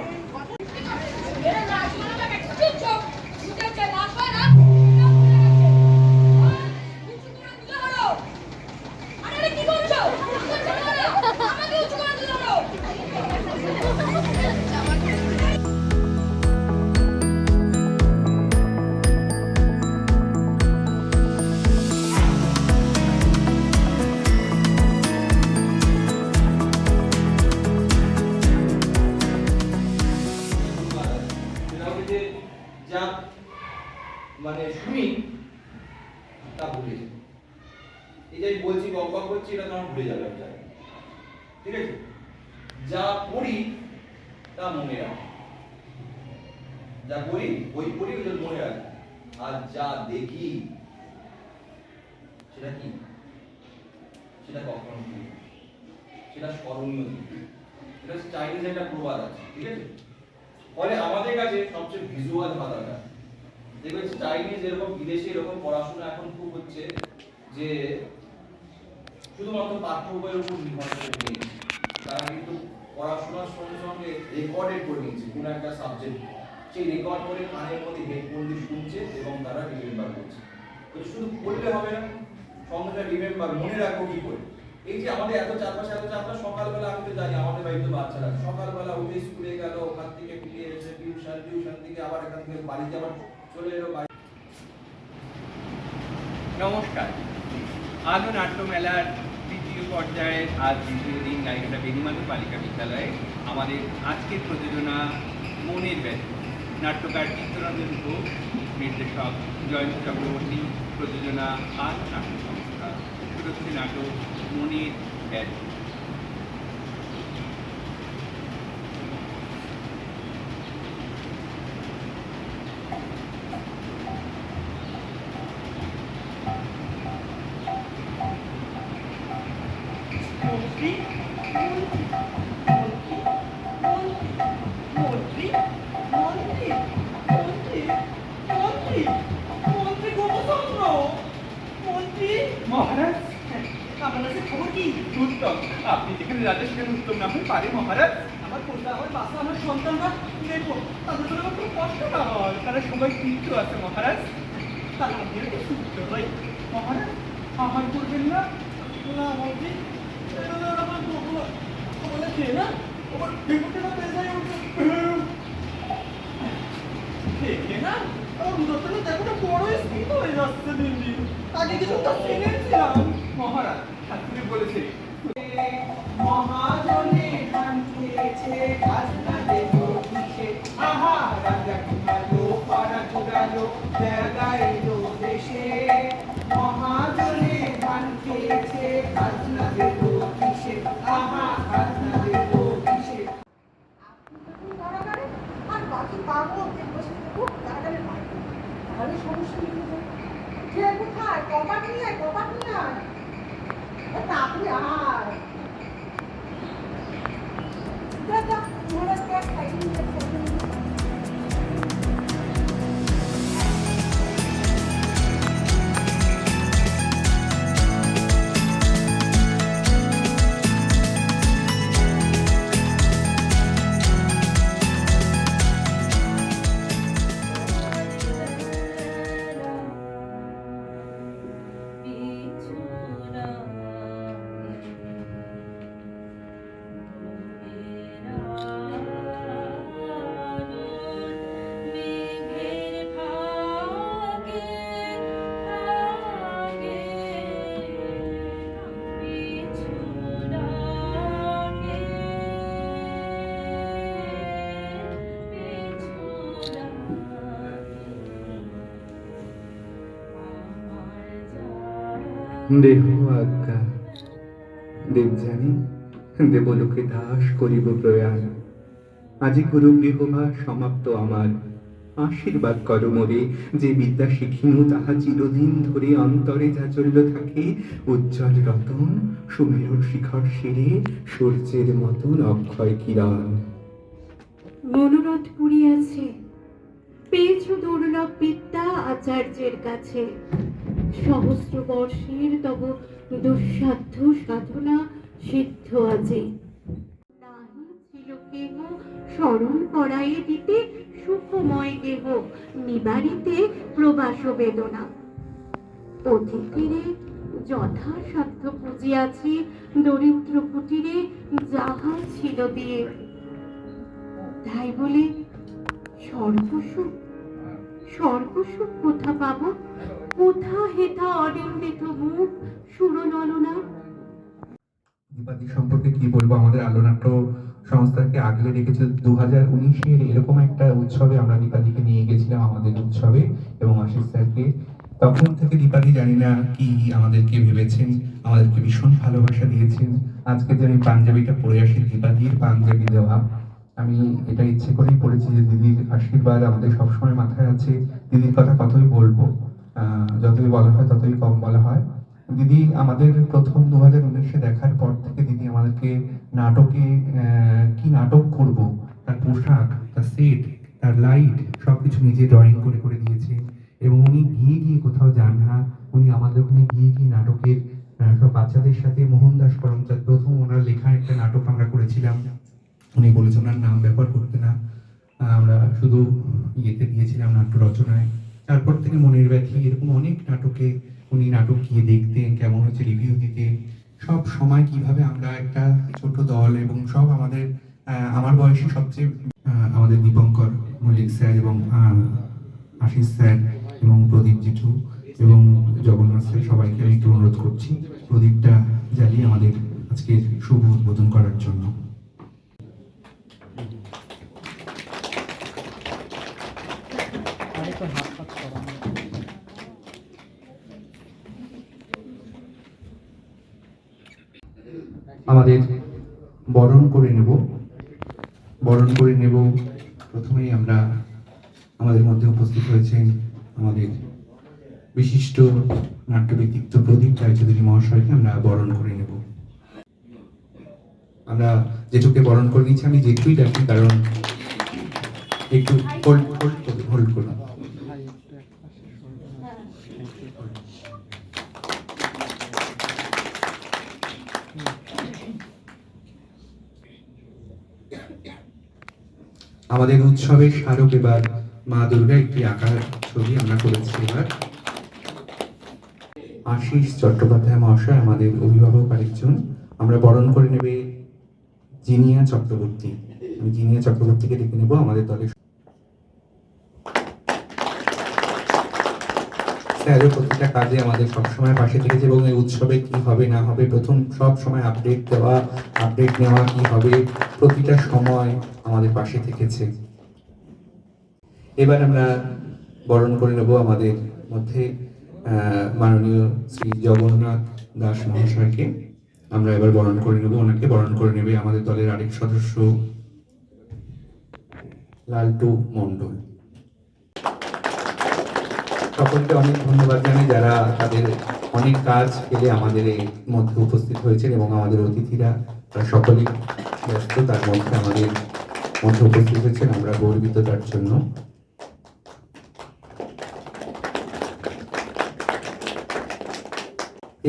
যা মানে শুনি তা ভুলে যাই। এই যে আমি বলছি বক বক করছি এটা তোমার ভুলে যাবে আমি জানি। ঠিক আছে? যা পড়ি তা মনে রাখি, যা পড়ি ওই পড়ি ওই মনে রাখি, আর যা দেখি সেটা কি, সেটা কখনো ভুলি না। সেটা স্মরণীয় দিন। এটা চাইনিজ একটা প্রবাদ আছে, ঠিক আছে? ফলে আমাদের কাছে সবচেয়ে ভিজুয়াল ভাষাটা দেখবেন চাইনিজ এরকম বিদেশে এরকম পড়াশোনা এখন খুব হচ্ছে যে শুধুমাত্র পাঠ্য বইয়ের উপর নির্ভর করে নেই, তারা কিন্তু পড়াশোনার সঙ্গে সঙ্গে রেকর্ডেড করে নিচ্ছে কোনো একটা সাবজেক্ট, সেই রেকর্ড করে কানের মধ্যে হেডফোন দিয়ে শুনছে এবং তারা রিমেম্বার করছে। তো শুধু পড়লে হবে না, সঙ্গে রিমেম্বার মনে রাখবো কি করে। এই যে আমাদের এত চারপাশে এত চাপটা, সকালবেলা আমি তো জানি আমাদের বাড়িতে বাচ্চারা সকালবেলা উঠে স্কুলে গেল, ওখান থেকে ফিরে এসে টিউশন থেকে আবার এখান থেকে বাড়িতে আবার চলে এলো বাড়ি। নমস্কার, আজও নাট্যমেলার তৃতীয় পর্যায়ের আজ দ্বিতীয় দিন গাইঘাটা বেণীমাধব বালিকা বিদ্যালয়ে আমাদের আজকের প্রযোজনা মনের ব্যথা। নাট্যকার চিত্তরঞ্জন ঘোষ, নির্দেশক জয়ন্ত চক্রবর্তী, প্রযোজনা আজ নাট্য সংস্থা। শুরু হচ্ছে নাটক মনের ব্যথা। মন্ত্রী মন্ত্রী মন্ত্রী মন্ত্রী মন্ত্রী মন্ত্রী গোপচন্দ্র মন্ত্রী মহারাজ, আপনার কাছে খবর কি? উত্তম। আপনি যেখানে রাজা সেখানে উত্তম না হয়ে পারে মহারাজ। আমার কন্যা, আমার বাসা, আমার সন্তানরা দেখবো, তাদের জন্য আমার খুব কষ্ট না হয়। তারা সবাই কিন্তু আছে মহারাজ। তারা আমাদের একটু সুস্থ হয়। মহারাজ, আহার করবেন না? না মন্ত্রী, এটা তো আমার বলে খেয়ে না আমার বিপদটা পেয়ে খেয়ে না আমার উদরটা দেখো না বড় স্কিন হয়ে যাচ্ছে দিন দিন। আগে কিছু তো চিনেছিলাম। মহারাজ, ঠাকুরে বলেছে মহাজনে ধান খেয়েছে খাজনা দেব কিসে, আহা রাজা ঘুমালো পাড়া চুরালো জায়গাইলো দেশে। মহাজনে ধান খেয়েছে খাজনা দেব কিসে, আহা খাজনা দেব কিসে। আর বাকি পাবো বসে খুব কারাগারে মাইক তাহলে সমস্যা নেই। যে কোথায় কপাট নিয়ে আয়, কপাট নিয়ে আয়, তাড়াতাড়ি আয়। দাদা মহারাজ কে খাইয়ে নিয়ে দেহ আজ্ঞা দেবজানি দেবলোকে দাস করিব প্রয়াণ। আজি গুরু গৃহবাস সমাপ্ত আমার, আশীর্বাদ করো মোরে। যে বিদ্যা শিখিনু তাহা চিরদিন ধরে অন্তরে চাচল্য থাকে। উজ্জ্বল রতন সুমেরুর শিখর শিরে সূর্যের মতন অক্ষয় কিরণ। মনোরথ পুরিয়াছে, পেয়েছ দুর্লভ বিদ্যা আচার্যের কাছে। সহস্র বর্ষের তব দুঃসাধ্য সাধনা সিদ্ধ আছে। নাহি ছিল কেহ স্মরণ করাইয়ে দিতে সুখময় দেহ, নিবারিতে প্রবাস বেদনা। অতিথিরে যথাসাধ্য পুজিয়াছি, দরিদ্র কুটিরে যাহা ছিল দিয়ে। তাই বলে স্বর্গসুখ, স্বর্গসুখ কোথা পাব? কোথা হেথা অনিন্দিত মুখ সুরললনা। দীপাদি সম্পর্কে কি বলবো, আমাদের আলোনাট্য সংস্থাকে আগলে রেখেছে। 2019-এর এরকম একটা উৎসবে আমরা দীপালিকে নিয়ে গেছিলাম আমাদের উৎসবে, এবং আশিস স্যারকে। তখন থেকে দীপালি জানি না কি আমাদেরকে ভেবেছেন, আমাদেরকে ভীষণ ভালোবাসা দিয়েছেন। আজকে যে আমি পাঞ্জাবিটা পরে আসি, দীপালির পাঞ্জাবি দেওয়া, আমি এটা ইচ্ছে করেই পড়েছি যে দিদির আশীর্বাদ আমাদের সবসময় মাথায় আছে। দিদির কথা কতই বলবো, যতই বলা হয় ততই কম বলা হয়। দিদি আমাদের প্রথম 2019-এ দেখার পর থেকে দিদি আমাদেরকে নাটকে কি নাটক করব, তার পোশাক, তার সেট, তার লাইট সবকিছু নিজে ড্রয়িং করে করে দিয়েছে। এবং উনি গিয়ে গিয়ে কোথাও যান না, উনি আমাদের ওখানে গিয়ে গিয়ে নাটকের সব বাচ্চাদের সাথে, মোহনদাস করমচাঁদ প্রথম ওনার লেখা একটা নাটক আমরা করেছিলাম, উনি বলেছেন ওনার নাম ব্যবহার করতে না, আমরা শুধু ইয়েতে দিয়েছিলাম নাট্য রচনায়। তারপর থেকে মনের ব্যথী, এরকম অনেক নাটকে উনি নাটক গিয়ে দেখতেন, কেমন হচ্ছে রিভিউ দিতেন। সব সময় কিভাবে আমরা একটা ছোট দল, এবং সব আমাদের আমার বয়সী সবচেয়ে আমাদের দীপঙ্কর মল্লিক স্যার এবং আশিস স্যার এবং প্রদীপ জেঠু এবং জগন্নাথ স্যার, সবাইকে আমি একটু অনুরোধ করছি প্রদীপটা জ্বালিয়ে আমাদের আজকে শুভ উদ্বোধন করার জন্য। আমাদের বরণ করে নেব প্রথমেই আমরা আমাদের মধ্যে উপস্থিত হয়েছেন আমাদের বিশিষ্ট নাট্য ব্যক্তিত্ব প্রদীপ রায়চৌধুরী মহাশয়কে আমরা বরণ করে নেব। আমরা জেঠুকে বরণ করে নিচ্ছি, আমি জেঠুই ডাকি কারণ একটু হোল্ড করুন। আমাদের উৎসবের স্মারক এবার মা দুর্গা একটি আঁকার ছবি আমরা করেছি। এবার আশিস চট্টোপাধ্যায় মহাশয় আমাদের অভিভাবক আরেকজন, আমরা বরণ করে নেবে জিনিয়া চক্রবর্তী। আমি জিনিয়া চক্রবর্তীকে ডেকে নেব আমাদের দলের। স্যারও প্রতিটা কাজে আমাদের সবসময় পাশে থেকেছে, এবং এই উৎসবে কি হবে না হবে প্রথম সব সময় আপডেট দেওয়া, আপডেট নেওয়া, কি হবে প্রতিটা সময় আমাদের পাশে থেকেছে। এবার আমরা বরণ করে নেব আমাদের মধ্যে মাননীয় শ্রী জগন্নাথ দাস মহাশয়কে। আমরা এবার বরণ করে নেব, ওনাকে বরণ করে নেবে আমাদের দলের আরেক সদস্য লালটু মণ্ডল। সকলকে অনেক ধন্যবাদ জানাই যারা তাদের অনেক কাজ ফেলে আমাদের এই মধ্যে উপস্থিত হয়েছেন, এবং আমাদের অতিথিরা তারা সকলেই ব্যস্ত, তার মধ্যে আমাদের মধ্যে উপস্থিত হয়েছেন, আমরা গর্বিত তার জন্য।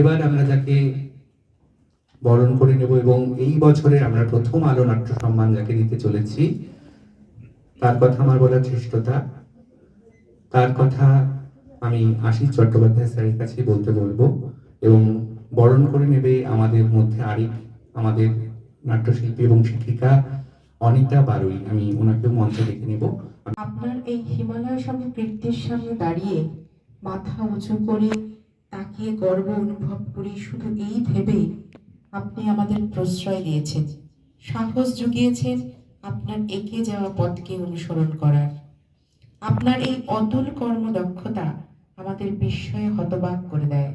এবার আমরা যাকে বরণ করে নেব, এবং এই বছরের আমরা প্রথম আলো নাট্য সম্মান যাকে দিতে চলেছি, তার কথা আমার বলার চেষ্টা, তার কথা আমি আশিস চট্টোপাধ্যায় স্যারের কাছে বলবো। এবং বরণ করে নেবে আমাদের মধ্যে আরেক আমাদের নাট্যশিল্পী এবং শিক্ষিকা অনিতা বারুই, আমি ওনাকেও মঞ্চে ডেকে নেব। আপনার এই হিমালয় সম কীর্তির সামনে দাঁড়িয়ে মাথা উঁচু করে তাকিয়ে গর্ব অনুভব করি, শুধু এই ভেবে আপনি আমাদের প্রশ্রয় দিয়েছেন, সাহস জুগিয়েছেন আপনার এগিয়ে যাওয়া পথকে অনুসরণ করার। আপনার এই অতুল কর্মদক্ষতা আমাদের বিস্ময়ে হতবাক করে দেয়।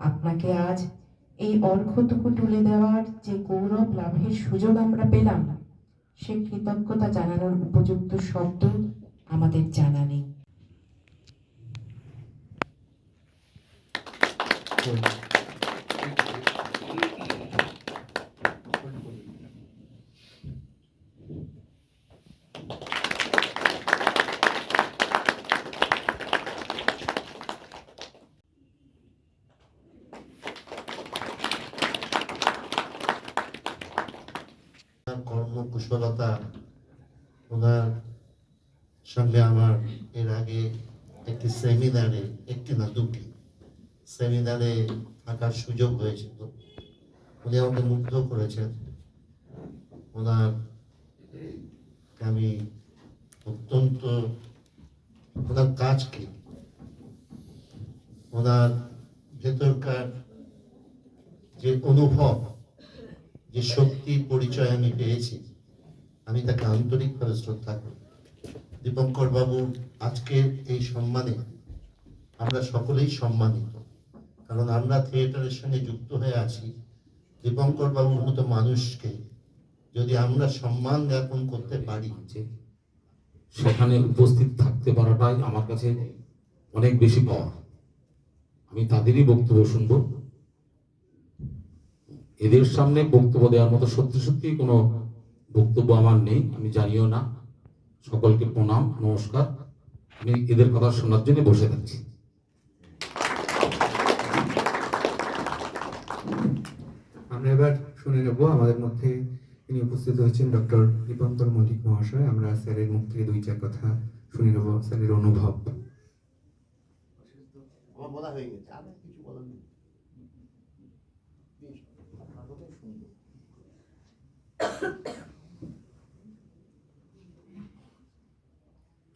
আপনাকে আজ এই অর্ঘ্যটুকু তুলে দেওয়ার যে গৌরব লাভের সুযোগ আমরা পেলাম, সে কৃতজ্ঞতা জানানোর উপযুক্ত শব্দ আমাদের জানা নেই। কর্মকুশলতা, ওনার সঙ্গে আমার এর আগে একটি সেমিনারে, একটি না দুটি সেমিনারে থাকার সুযোগ হয়েছিল। উনি আমাকে মুগ্ধ করেছেন। ওনার আমি অত্যন্ত, ওনার কাজকে, ওনার ভেতরকার যে অনুভব, যে শক্তির পরিচয় আমি পেয়েছি, আমি তাকে আন্তরিকভাবে শ্রদ্ধা করি। দীপঙ্কর বাবু আজকের এই সম্মানে আমরা সকলেই সম্মানিত, কারণ আমরা থিয়েটারের সঙ্গে যুক্ত হয়ে আছি। দীপঙ্কর বাবুর মতো মানুষকে যদি আমরা সম্মান জ্ঞাপন করতে পারি, সেখানে উপস্থিত থাকতে পারাটাই আমার কাছে অনেক বেশি পাওয়া। আমি তাদেরই বক্তব্য শুনবো। এদের সামনে বক্তব্য দেওয়ার মতো সত্যি সত্যি কোনো বক্তব্য আমার নেই, আমি জানিও না। সকলকে প্রণাম, নমস্কার। আমি এদের কথা শোনার জন্য বসে থাকছি। আমরা এবার শুনে নেব আমাদের মধ্যে তিনি উপস্থিত হয়েছেন ডক্টর দীপঙ্কর মল্লিক মহাশয়। আমরা স্যারের মুখ থেকে 2-4 কথা শুনে নেব, স্যারের অনুভব। আমার বলা হয়ে গেছে, আর কিছু বলার নেই।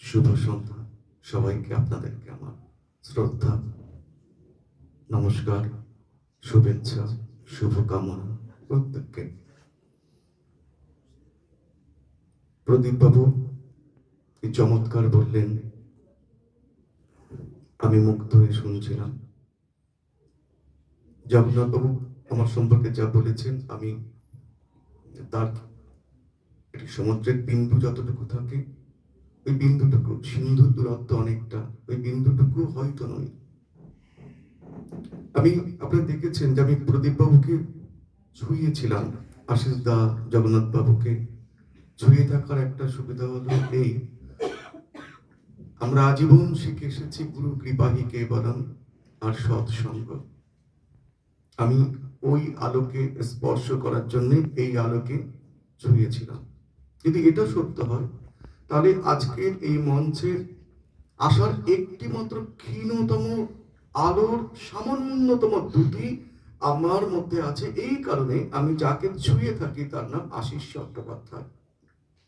শুভ সন্ধ্যা সবাইকে, আপনাদেরকে আমার শ্রদ্ধা, নমস্কার, শুভেচ্ছা, শুভকামনা প্রত্যেককে। প্রদীপ বাবু কি চমৎকার বললেন, আমি মুগ্ধ হয়ে শুনছিলাম। জগন্নাথ বাবু আমার সম্পর্কে যা বলেছেন, আমি তার সমুদ্রের বিন্দু যতটুকু থাকে, ওই বিন্দুটুকু, সিন্ধুর দূরত্ব অনেকটা, ওই বিন্দুটুকু হয়তো নয়। আমি, আপনারা দেখেছেন যে আমি প্রদীপ বাবুকে ছুঁয়েছিলাম, আশিস দা, জগন্নাথ বাবুকে ছুঁয়ে থাকার একটা সুবিধা হলো এই, আমরা আজীবন শিখে এসেছি গুরু কৃপাহি কেবলম আর সৎসঙ্গ। আমি ওই আলোকে স্পর্শ করার জন্য এই আলোকে ছুঁয়েছিলাম। যদি এটা সত্য হয়, তাহলে আজকের এই মঞ্চের আসার একটি মাত্র ক্ষীণতম আলোর সামান্যতম দুটি আমার মধ্যে আছে। এই কারণে আমি যাকে ছুঁয়ে থাকি তার নাম আশিস চট্টোপাধ্যায়।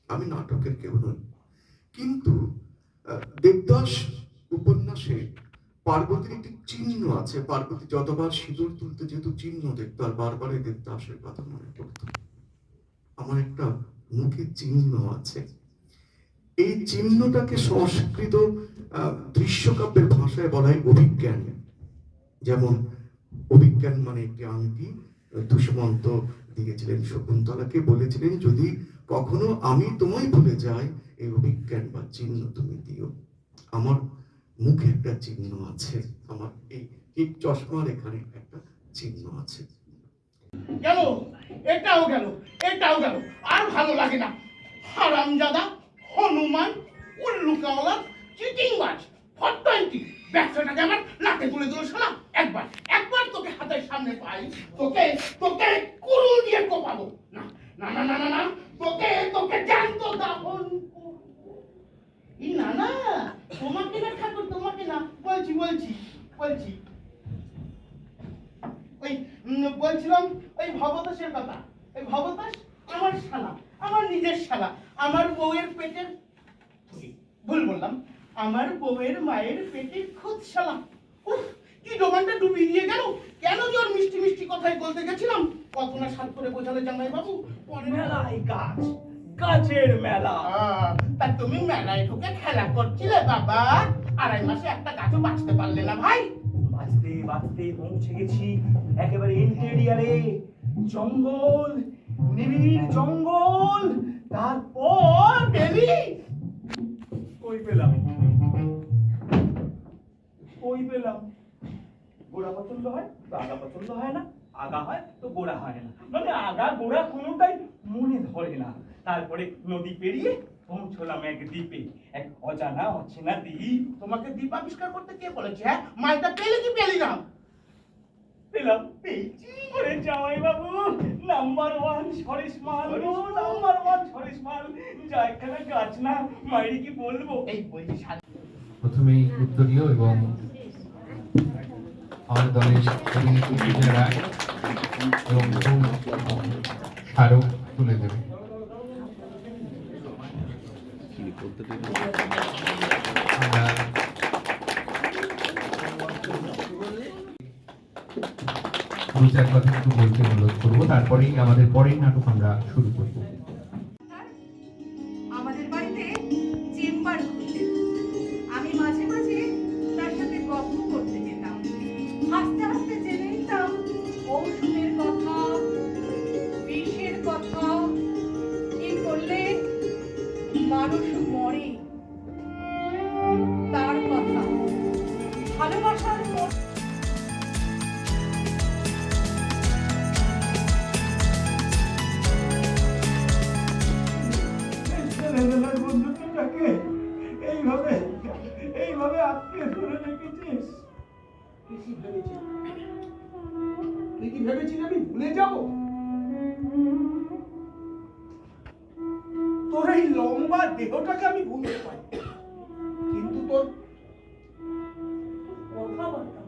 আমি নাটকের কেউ নই, কিন্তু দেবদাস উপন্যাসে পার্বতীর একটি চিহ্ন আছে। পার্বতী যতবার সিঁদুর তুলতে যেহেতু চিহ্ন দেখতো, আর বারবারই দেবদাসের কথা মনে পড়তো। আমার একটা মুখে চিহ্ন আছে। এই চিহ্নটাকে সংস্কৃত দৃশ্যকাব্যের ভাষায় বলা হয় অভিজ্ঞান। যেমন অভিজ্ঞান মানে একটি আংটি দুষ্মন্ত দিয়েছিলেন শকুন্তলাকে, বলেছিলেন যদি কখনো আমি তোমায় ভুলে যাই, এই অভিজ্ঞান বা চিহ্ন তুমি দিও। আমার মুখে একটা চিহ্ন আছে, আমার এই চশমার এখানে একটা চিহ্ন আছে। গেল, এটাও গেল, এটাও গেল, আর ভালো লাগে না। হারামজাদা, হনুমান, উল্লুকাওয়ালা, চিটিংবাজ, 420, ব্যবসাটাকে আমার নাকে তুলে দিল শোনা। একবার একবার তোকে হাতের সামনে পাই, তোকে তোকে কুরুল দিয়ে কোপাবো। না না না না না না, তোকে তোকে জ্যান্ত দাফন। না না, তোমাকে না ঠাকুর, তোমাকে না, বলছি বলছি বলছি ওই বলছিলাম ওই ভবতাসের কথা। ওই ভবতাস আমার শালা, আমার নিজের শালা, আমার বউয়ের পেটের, ভুল বললাম, আমার বউয়ের মায়ের পেটের খুদ শালা। উফ, কি ডোমানটা ডুবিয়ে দিয়ে গেল। কেন জোর মিষ্টি মিষ্টি কথাই বলতে গেছিলাম, কত না সাত করে বোঝালে জামাই বাবু। মেলায় গাছ, গাছের মেলা। তা তুমি মেলায় ঢুকে খেলা করছিলে বাবা, 2.5 মাসে একটা গাছও বাঁচতে পারলে না ভাই। বাঁচতে বাঁচতে পৌঁছে গেছি একেবারে ইন্টেরিয়ারে, জঙ্গল, নিবিড় জঙ্গল। তারপর বেলি কই পেলাম, কই পেলাম। গোড়া পছন্দ হয় তো আগা পছন্দ হয় না, আগা হয় তো গোড়া হয় না, মানে আগা গোড়া কোনোটাই মনে ধরে না। তারপরে নদী পেরিয়ে পৌঁছলাম এক দ্বীপে, এক অজানা অচেনা দ্বীপ। তোমাকে দ্বীপ আবিষ্কার করতে কে বলেছে? হ্যাঁ, মালটা পেলে কি পেলি না? পেলাম, পেয়েছি। ওরে জামাই বাবু, নাম্বার 1 সরেশ মাল, নাম্বার 1 সরেশ মাল। যা একখানা গাছ না, মাইরি কি বলবো। এই বলছি প্রথমেই উত্তরীয় এবং আমার দলের অভিনেত্রী পূজা রায় এবং স্মারক তুলে দেবে। দু চার কথা একটু বলতে অনুরোধ করবো, তারপরেই আমাদের পরের নাটক আমরা শুরু করবো। আমাদের বাড়িতে চেম্বার খুলতেন। আমি মাঝে মাঝে তার সাথে গল্প করতে যেতাম। হাসতে হাসতে জেনে নিতাম ঔষধের কথা, বিষের কথা, কি করলে মানুষ মরে তার কথা, ভালোবাসার পর ছেলেবেলার বন্ধুত্বটাকে এইভাবে আটকে ধরে রেখেছিস। তুই কি ভেবেছিস আমি ভুলে যাব? তোর এই লম্বা দেহটাকে আমি ভুলতে পারি, কিন্তু তোর কথাবার্তা,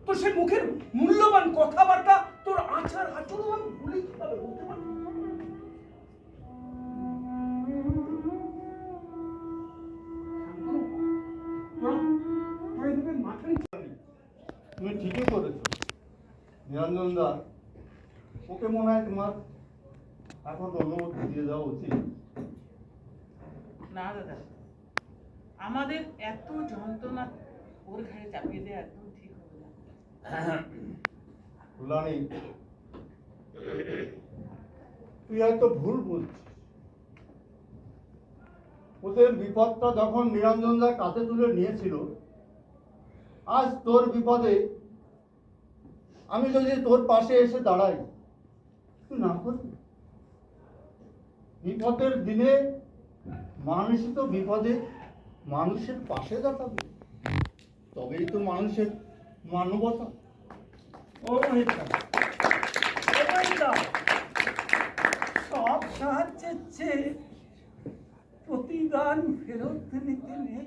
তোর সে মুখের মূল্যবান কথাবার্তা, তোর আচার আচরণ আমি ভুলে কিভাবে বলতে পারি? তুমি ঠিকই করেছো নিরঞ্জন দা, ওকে মনে হয় তোমার এখন অনুমতি দিয়ে দেওয়া উচিত। না দাদা, আমাদের এত যন্ত্রণা ওর ঘাড়ে চাপিয়ে দেওয়া একদম ঠিক হবে না। ফুলানি, তুই হয়তো ভুল বুঝছিস। ওদের বিপদটা যখন নিরঞ্জন দা কাঁধে তুলে নিয়েছিল, আজ তোর বিপদে আমি যদি তোর পাশে এসে দাঁড়াই, তুই না করবি? বিপদের দিনে মানুষই তো বিপদে মানুষের পাশে দাঁড়াবে, তবেই তো মানুষের মানবতা। ও মহিতা, সব সাহায্যের চেয়ে প্রতিদান ফেরত নিতে নেই।